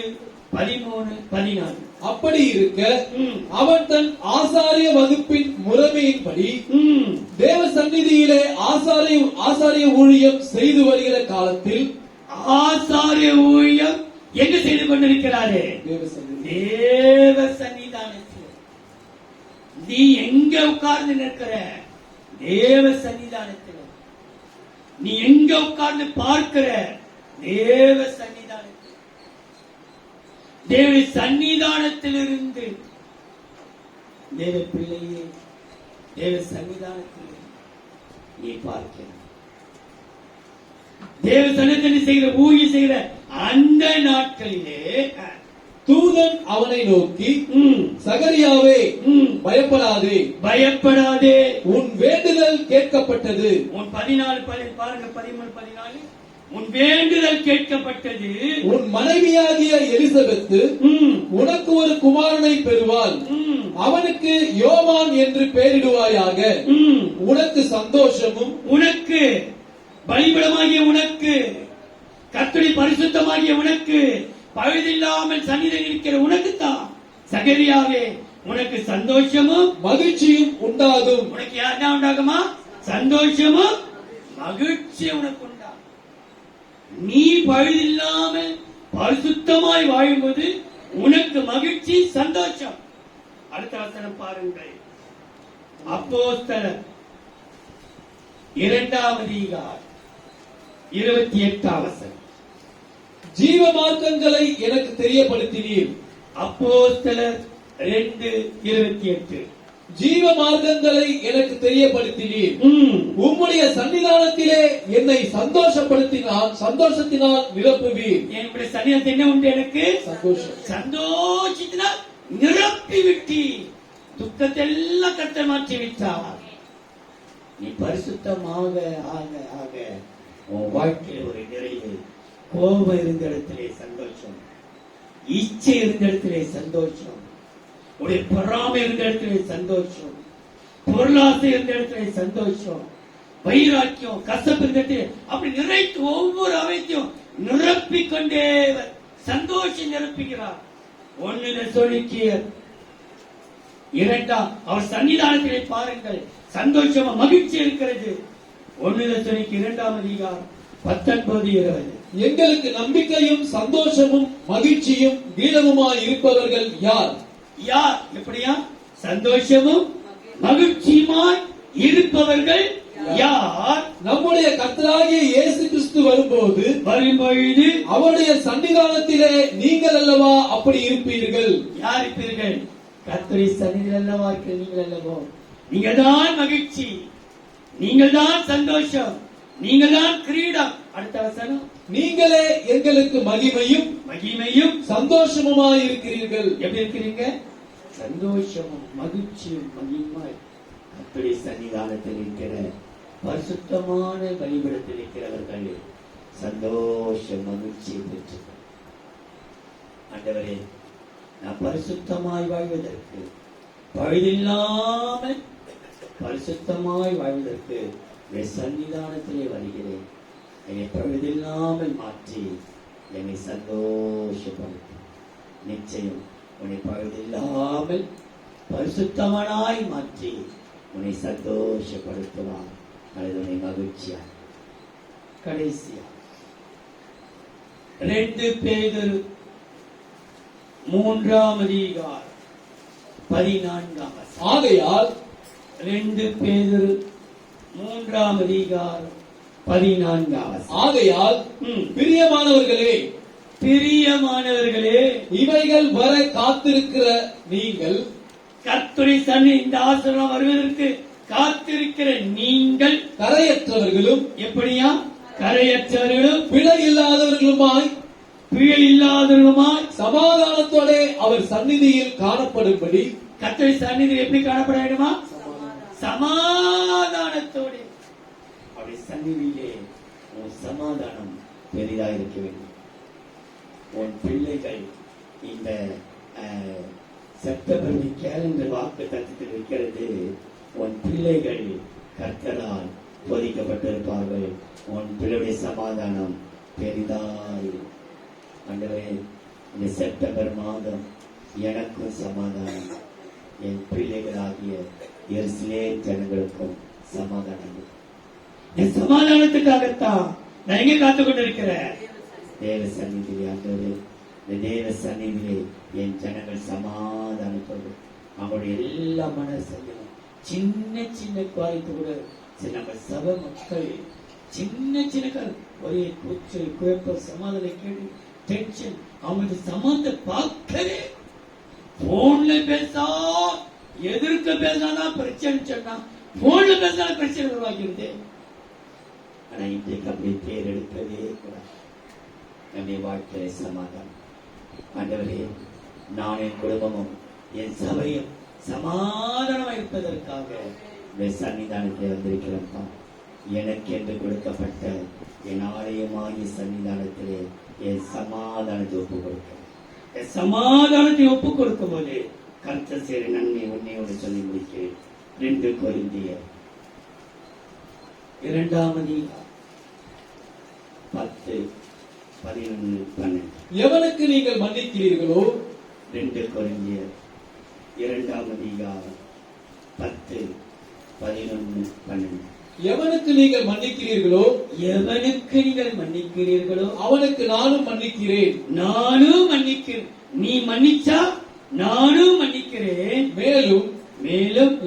S1: 13, 14.
S2: அப்படி இருக்க அவன் தன் ஆசாரிய வகுப்பின் முறைமையின்படி தேவ சந்நிதியிலே ஆசாரிய ஊழியம் செய்து வருகிற காலத்தில்,
S1: ஆசாரிய ஊழியம் எங்க செய்து கொண்டிருக்கிறாரே? தேவ சன்னிதானத்தில். நீ எங்க உட்கார்ந்து நிற்கிற? தேவ சன்னிதானத்தில். நீ எங்க உட்கார்ந்து பார்க்கிற? தேவ சன்னிதானத்தில். தேவ சன்னிதானத்திலிருந்து தேவ பிள்ளையே, தேவ சன்னிதானத்தில் நீ பார்க்கிற. தேவ சன்னிதானத்தில் செய்கிற ஊழியம் செய்கிற அந்த நாட்களிலே
S2: தூதன் அவனை நோக்கி, சகரியாவே, பயப்படாதே,
S1: பயப்படாதே,
S2: உன் வேண்டுதல் கேட்கப்பட்டது.
S1: உன் 14 பாருங்க, 13, 14. உன் வேண்டுதல் கேட்கப்பட்டது.
S2: உன் மனைவியாகிய எலிசபெத்து உனக்கு ஒரு குமாரனை பெறுவாள். அவனுக்கு யோவான் என்று பெயரிடுவாயாக. உனக்கு சந்தோஷமும்,
S1: உனக்கு பலிபீடமாகிய உனக்கு, கர்த்தருடைய பரிசுத்தமாகிய உனக்கு, பழுதில்லாமல் சந்நிதியில் இருக்கிற உனக்குத்தான் சகரியாவே உனக்கு சந்தோஷமும்
S2: மகிழ்ச்சியும் உண்டாகும்.
S1: உனக்கு யாருன்னா உண்டாகுமா? சந்தோஷமும் மகிழ்ச்சியும் உனக்கு உண்டாகும். நீ பழுதில்லாமல் பரிசுத்தமாய் வாழும்போது உனக்கு மகிழ்ச்சி, சந்தோஷம். அடுத்த வசனம் பாருங்கள். அப்போஸ்தலர் 2ஆம் அதிகாரம் 28ஆம் வசனம்.
S2: ஜீவ மார்க்கங்களை எனக்கு தெரியப்படுத்தினீர்.
S1: அப்போஸ்தலர் 2:28.
S2: ஜீவ மார்க்கங்களை எனக்கு தெரியப்படுத்தினீர். உம்முடைய சன்னிதானத்திலே என்னை சந்தோஷத்தினால் நிரப்புவீர்.
S1: என்னுடைய சன்னிதானத்தில் என்ன உண்டு? எனக்கு
S2: சந்தோஷம்.
S1: சந்தோஷத்தினால் நிரப்பி விட்டி, துக்கத்தை எல்லாம் கர்த்தர் மாற்றி விட்டார். நீ பரிசுத்தமாக ஆக ஆக உன் வாழ்க்கையில் ஒரு நிறைவு. கோபம் இருந்த இடத்திலே சந்தோஷம், இச்சை இருந்த இடத்திலே சந்தோஷம், உடைய பொறாமை இருந்த இடத்திலே சந்தோஷம், பொருளாசை இருந்த இடத்திலே சந்தோஷம், வைராக்கியம், கசப்பு இருந்த இடத்திலே அப்படி நிறைத்து ஒவ்வொரு அமைத்தையும் நிரப்பிக்கொண்டே சந்தோஷம் நிரப்புகிறார். 1 தெசலோனிக்கேயர் 2 அவர் சன்னிதானத்திலே பாருங்கள், சந்தோஷமா மகிழ்ச்சி இருக்கிறது. 1 தெசலோனிக்கேயர் 2ஆம் அதிகாரம் 19, 20.
S2: எங்களுக்கு நம்பிக்கையும் சந்தோஷமும் மகிழ்ச்சியும் கீதமுமாய் இருப்பவர்கள் யார்?
S1: யார்? எப்படியா? சந்தோஷமும் மகிழ்ச்சியுமாய் இருப்பவர்கள் யார்?
S2: நம்முடைய கர்த்தராகிய இயேசு கிறிஸ்து வரும்பொழுது அவருடைய சன்னிதானத்திலே நீங்கள் அல்லவா அப்படி இருப்பீர்கள்?
S1: யார் இருப்பீர்கள்? கர்த்தருடைய சன்னிதியில் அல்லவா இருக்கிற நீங்கள் அல்லவோ. நீங்கள் தான் மகிழ்ச்சி, நீங்கள் தான் சந்தோஷம், நீங்கள் தான் கிரீடம். அடுத்த வசனம்,
S2: நீங்களே எங்களுக்கு
S1: மகிமையும்
S2: சந்தோஷமுமாய் இருக்கிறீர்கள்.
S1: எப்படி இருக்கிறீங்க? சந்தோஷமும் மகிழ்ச்சியும் மகிமாய் கர்த்தருடைய சன்னிதானத்தில் இருக்கிற பரிசுத்தமான பலிபீடத்தில் இருக்கிறவர்கள் சந்தோஷ மகிழ்ச்சியை பெற்று, ஆண்டவரே, நான் பரிசுத்தமாய் வாழ்வதற்கு, பழுதில்லாமல் பரிசுத்தமாய் வாழ்வதற்கு சன்னிதானத்திலே வருகிறேன். என்னை பழுதில்லாமல் மாற்றி என்னை சந்தோஷப்படுத்தும். நிச்சயம் உன்னை பழுதில்லாமல் பரிசுத்தமானாய் மாற்றி உன்னை சந்தோஷப்படுத்துவார் அல்லது உன்னை மகிழ்ச்சியா. கடைசியா 2 பேதுரு 3:14.
S2: ஆகையால்
S1: 2 பேதுரு 3:14.
S2: ஆகையால் பிரியமானவர்களே, இவைகள் வர காத்திருக்கிற நீங்கள்,
S1: கர்த்தருடைய சன்னிதி இந்த ஆசீர்வாதம் வருவதற்கு காத்திருக்கிற நீங்கள்
S2: கரையற்றவர்களும்,
S1: எப்படியா? கரையற்றவர்களும்
S2: பிழை இல்லாதவர்களுமாய் சமாதானத்தோட அவர் சந்நிதியில் காணப்படும்படி.
S1: கர்த்தருடைய சந்நிதியில் எப்படி காணப்பட வேண்டுமா? சமாதானத்தோடு. அவருடைய சந்நிதியிலே உன் சமாதானம் பெரிதாக இருக்க வேண்டும். உன் பிள்ளைகள் இந்த செப்டம்பர் கேலண்டர் வாக்கு தத்துவத்தில் இருக்கிறது. உன் பிள்ளைகள் கர்த்தரால் போதிக்கப்பட்டிருப்பார்கள். உன் பிள்ளையுடைய சமாதானம் பெரிதாய். ஆண்டவரே, இந்த செப்டம்பர் மாதம் எனக்கும் சமாதானம், என் பிள்ளைகளாகிய எருசலேம் ஜனங்களுக்கும் சமாதானம். என் சமாதானத்துக்காகத்தான் நான் எங்க காத்துக் கொண்டிருக்கிறேன்? தேவ சந்நிதியிலே. ஆண்டவரே, இந்த தேவ சந்நிதியிலே என் ஜனங்கள் சமாதானத்தோடு அவங்களுடைய எல்லா மனசையும் சின்ன சின்ன குவாரித்து கூட நம்ம சபை மக்கள் சின்ன சின்ன ஒரே கூச்சல், குழப்பம், சமாதான கேடு, டென்ஷன், அவங்களுக்கு சமாதானம் பார்க்கவே போன்ல பேசா எதிர்க்க பேசினாதான் பிரச்சனை சொன்னா போன்ல பேசினாலும் பிரச்சனை உருவாக்கிருது. ஆனா இன்றைக்கு அப்படி பேர் எடுக்கவே கூடாது. நம்முடைய வாழ்க்கையை சமாதானம். ஆண்டவரே, நான் என் குடும்பமும் என் சபையும் சமாதானமா இருப்பதற்காக இந்த சன்னிதானத்தில் வந்திருக்கிறப்பா. எனக்கு என்று கொடுக்கப்பட்ட என் ஆலயமாகிய சன்னிதானத்திலே என் சமாதானத்தை ஒப்புக் கொடுக்க, என் சமாதானத்தை ஒப்புக் கொடுக்கும் போது கர்த்தர் செய்கிற நன்மை உன்னையோடு சொல்லி முடிக்கிறேன். 2 கொரிந்தியர் 2:10-11-12.
S2: எவனுக்கு நீங்கள் மன்னிக்கிறீர்களோ,
S1: 2 கொரிந்தியர் 2:10-11-12.
S2: எவனுக்கு நீங்கள் மன்னிக்கிறீர்களோ அவனுக்கு நானும் மன்னிக்கிறேன்.
S1: நீ மன்னிச்சா நானும் மன்னிக்கிறேன். மேலும்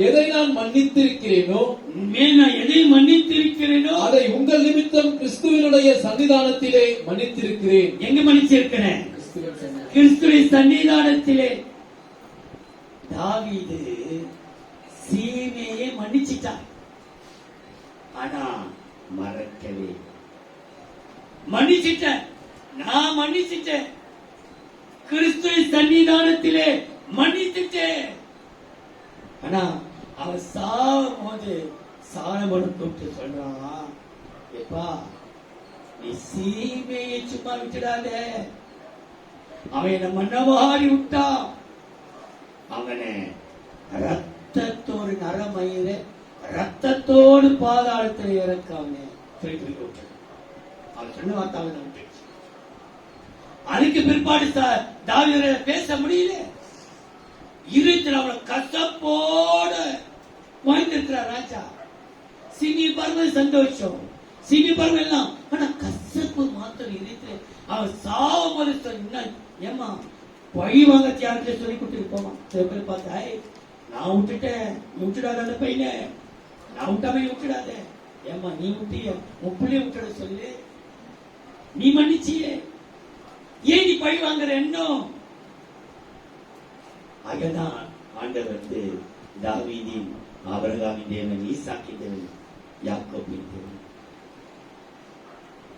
S2: எதை நான் மன்னித்திருக்கிறேனோ அதை உங்கள் நிமித்தம் கிறிஸ்துவினுடைய சன்னிதானத்திலே மன்னித்திருக்கிறேன்.
S1: எங்க மன்னிச்சிருக்கிறேன்? கிறிஸ்துவின் சன்னிதானத்திலே. தாவீது சீமையை மன்னிச்சிட்டான். ஆனா மறக்கவே. மன்னிச்சிட்டேன், நான் மன்னிச்சிட்டேன், கிறிஸ்துவின் சன்னிதானத்திலே மன்னிச்சிட்டேன். ஆனா அவன் சாவும் போது சாலமோனை கூப்பிட்டு சொல்றான், எப்பா, நீ சீமையை சும்மா விட்டுடாத. அவன் என்ன மன்னவாரி விட்டான். அவனை ரத்தத்தோடு நரமயிர ரத்தத்தோடு பாதாளத்தில் இறக்க அவனை திருப்பி விட்டு அவன் சொன்ன வார்த்தை அவன் விட்டு. அதுக்கு பிற்பாடு தாவீது பேச முடியல. இருத்தில் அவனை கசப்போடு வாழ்ந்திருக்கிறார் ராஜா. சினி பருவ சந்தோஷம், சீனி பழம் எல்லாம். ஆனா கசப்பு மாத்திரம் இருக்கு. அவன் சாவும் போது சொன்ன, ஏமா பழி வாங்க தியாகத்தை சொல்லி கொடுத்துட்டு போவான். சில பேர் பார்த்தா, நான் விட்டுட்டேன், நீ விட்டுடாத அந்த பையனை, நான் விட்டாம நீ விட்டுடாத. ஏமா நீ விட்டிய முப்பிள்ளைய விட்டுட சொல்லு, நீ மன்னிச்சியே, ஏன் நீ பழி வாங்குற இன்னும்? அங்கதான் ஆண்டவர் தாவீதின், ஆபிரகாமின் தேவன், ஈசாக்கின் தேவன், யாக்கோபின் தேவன்.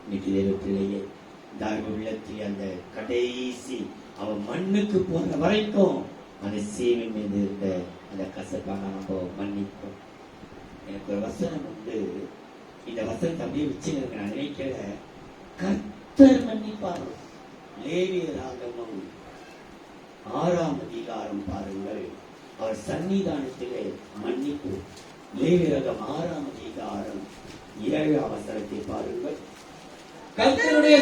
S1: இன்னைக்கு தேவ பிள்ளையே, தாவீது உள்ளத்தில் அந்த கடைசி அவன் மண்ணுக்கு போற வரைக்கும் அந்த சீவின் மீது இருந்த அந்த கசப்பான நம்ம மன்னிப்போம். எனக்கு ஒரு வசனம் உண்டு, இந்த வசனத்தை அப்படியே வச்சு நான் நினைக்கிற, கர்த்தர் மன்னிப்பார். லேவியராகமம் 6ஆம் அதிகாரம் பாருங்கள், அவர் சன்னிதானத்திலே மன்னிப்பு. லேவியராகமம் 6ஆம் அதிகாரம் 7ஆம் வசனத்தை பாருங்கள்.
S2: கர்த்தருடைய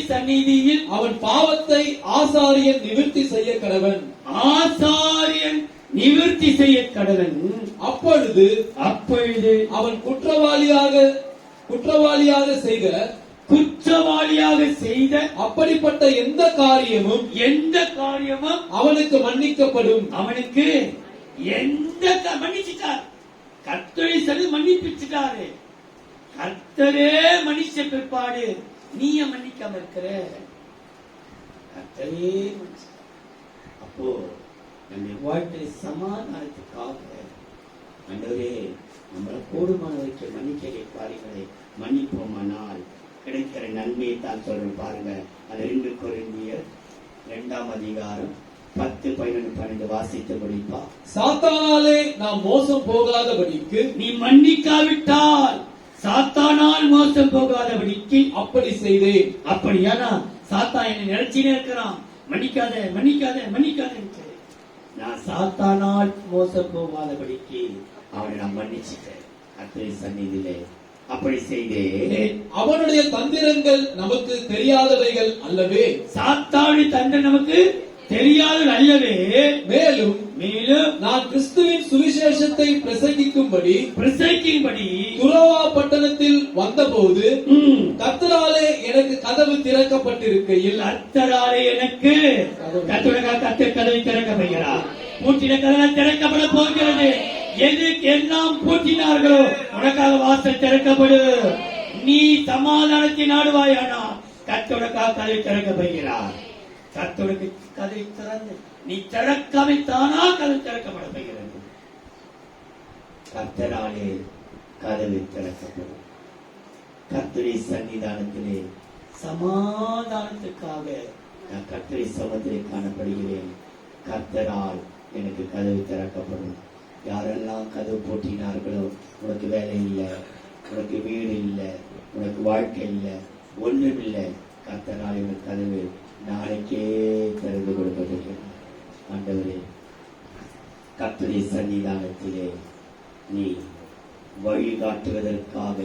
S2: சந்நிதியில் அவன் பாவத்தை ஆசாரியன் நிவிர்த்தி செய்ய கடவன்.
S1: ஆசாரியன் நிவிர்த்தி செய்ய கடவன்.
S2: அப்பொழுது அவன் குற்றவாளியாக செய்த அப்படிப்பட்ட எந்த காரியமும் அவனுக்கு மன்னிக்கப்படும்.
S1: அவனுக்கு மன்னிச்சுட்டார். கர்த்தரை சொல்லி மன்னிப்பிச்சுட்டாரு. கர்த்தரே மன்னிச்ச பிற்பாடு நீ மன்னிக்காம இருக்கிற, கர்த்தரே மன்னிச்ச. அப்போ நம்ம வாழ்க்கை சமாதானத்துக்காக ஆண்டவரே நம்மளை கூடுமான வரைக்கும் மன்னிக்கிற காரியங்களை மன்னிப்போமானால் கிடைக்கிற நன்மையை தான் சொல்றோம் பாருங்க. அது 2 கொரிந்தியர் 2ஆம் அதிகாரம் 10, 11, 12 வாசித்து முடிப்பா.
S2: சாத்தானாலே நாம் மோசம் போகாதபடிக்கு
S1: நீ மன்னிக்காவிட்டால் சாத்தானால் மோசம் போகாதபடிக்கு அப்படி செய்தேன். அப்படியானா சாத்தான் என்ன நினைச்சினே இருக்கிறான், மன்னிக்காத மன்னிக்காத மன்னிக்காத. நான் சாத்தானால் மோசம் போகாதபடிக்கு அவனை நான் மன்னிச்சிட்டேன். கர்த்தருடைய சந்நிதியிலே அப்படி செய்தேன்.
S2: அவனுடைய தந்திரங்கள் நமக்கு தெரியாதவைகள் அல்லவே.
S1: சாத்தானுடைய தந்திரம் நமக்கு தெரியாத அல்லவே.
S2: மேலும் நான் கிறிஸ்துவின் சுவிசேஷத்தை பிரசங்கிக்கும்படி துரோவா பட்டணத்தில் வந்தபோது கர்த்தராலே எனக்கு கதவு திறக்கப்பட்டிருக்கையில்,
S1: கர்த்தராலே எனக்கு கதவை திறக்கப்படுகிறார். பூட்டின கதவை திறக்கப்பட போகிறது. எதுக்கு எல்லாம் பூட்டினார்களோ உனக்காக வாசல் திறக்கப்படு. நீ சமாதானத்தை நாடுவாயானா கர்த்தருக்காக கதவை திறக்கப்படுகிறார். கர்த்தருக்கு கதை திறந்து நீ திறக்காமை தானா கதவு திறக்கப்பட போகிறது. கர்த்தராலே கதவு திறக்கப்படும். கர்த்தருடைய சன்னிதானத்திலே சமாதானத்துக்காக நான் கர்த்தருடைய சமத்திலே காணப்படுகிறேன். கர்த்தரால் எனக்கு கதவு திறக்கப்படும். யாரெல்லாம் கதவு போட்டினார்களோ, உனக்கு வேலை இல்லை, உனக்கு வீடு இல்லை, உனக்கு வாழ்க்கை இல்லை, ஒன்றும் இல்லை, கர்த்தரால் எனக்கு கதவு நாளைக்கே திறந்து கொடுக்கப்பட்டிருக்கிறது. ஆண்டவரே, கர்த்தருடைய சன்னிதானத்திலே நீ வழிகாட்டுவதற்காக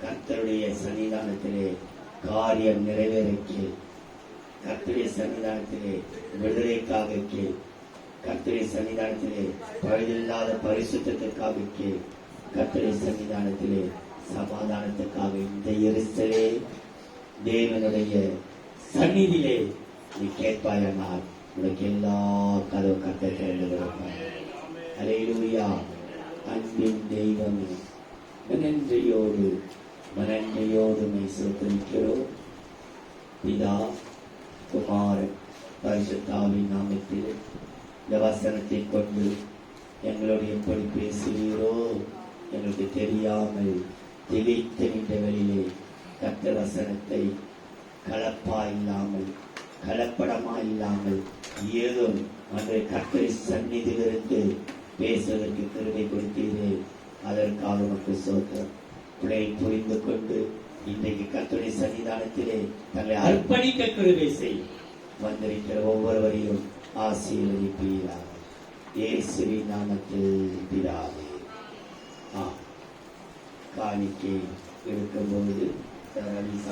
S1: கர்த்தருடைய சன்னிதானத்திலே காரியம் நிறைவேறக்க, கர்த்தருடைய சன்னிதானத்திலே விடுதலைக்காக, கர்த்தருடைய சன்னிதானத்திலே பழுதில்லாத பரிசுத்தத்திற்காக, கர்த்தருடைய சன்னிதானத்திலே சமாதானத்துக்காக இந்த எரிசலே தேவனுடைய சந்நிதியிலே நீ கேட்பாயானால் உனக்கு எல்லா கதவு கர்த்தர் திறந்து கொடுப்பார். அல்லேலூயா. அன்பின் தெய்வமே, மனன்றியோடு ஸ்தோத்திரிக்கிறோம். பிதா, குமாரன், பரிசுத்தாவின் நாமத்தில் இந்த வசனத்தை கொண்டு எங்களோடு எப்படி பேசுவீரோ எங்களுக்கு தெரியாமல் திகைத்த நின்ற வெளியிலே கர்த்தர் வசனத்தை கலப்படமா இல்லாமல் ஏதோ அன்றைய கர்த்தரை சந்நிதியிலிருந்து பேசுவதற்கு கிருபை கொடுத்தீரே, அதற்காக உமக்கு ஸ்தோத்திரம். பிள்ளை புரிந்து கொண்டு இன்றைக்கு கர்த்தருடைய சன்னிதானத்திலே தங்களை அர்ப்பணிக்க கிருபை செய். வந்திருக்கிற ஒவ்வொருவரையும் ஆசீர்வதிப்பீராக. இயேசுவின் நாமத்தில் பிதாவே. காணிக்கை எடுக்கும்போது காணிக்கை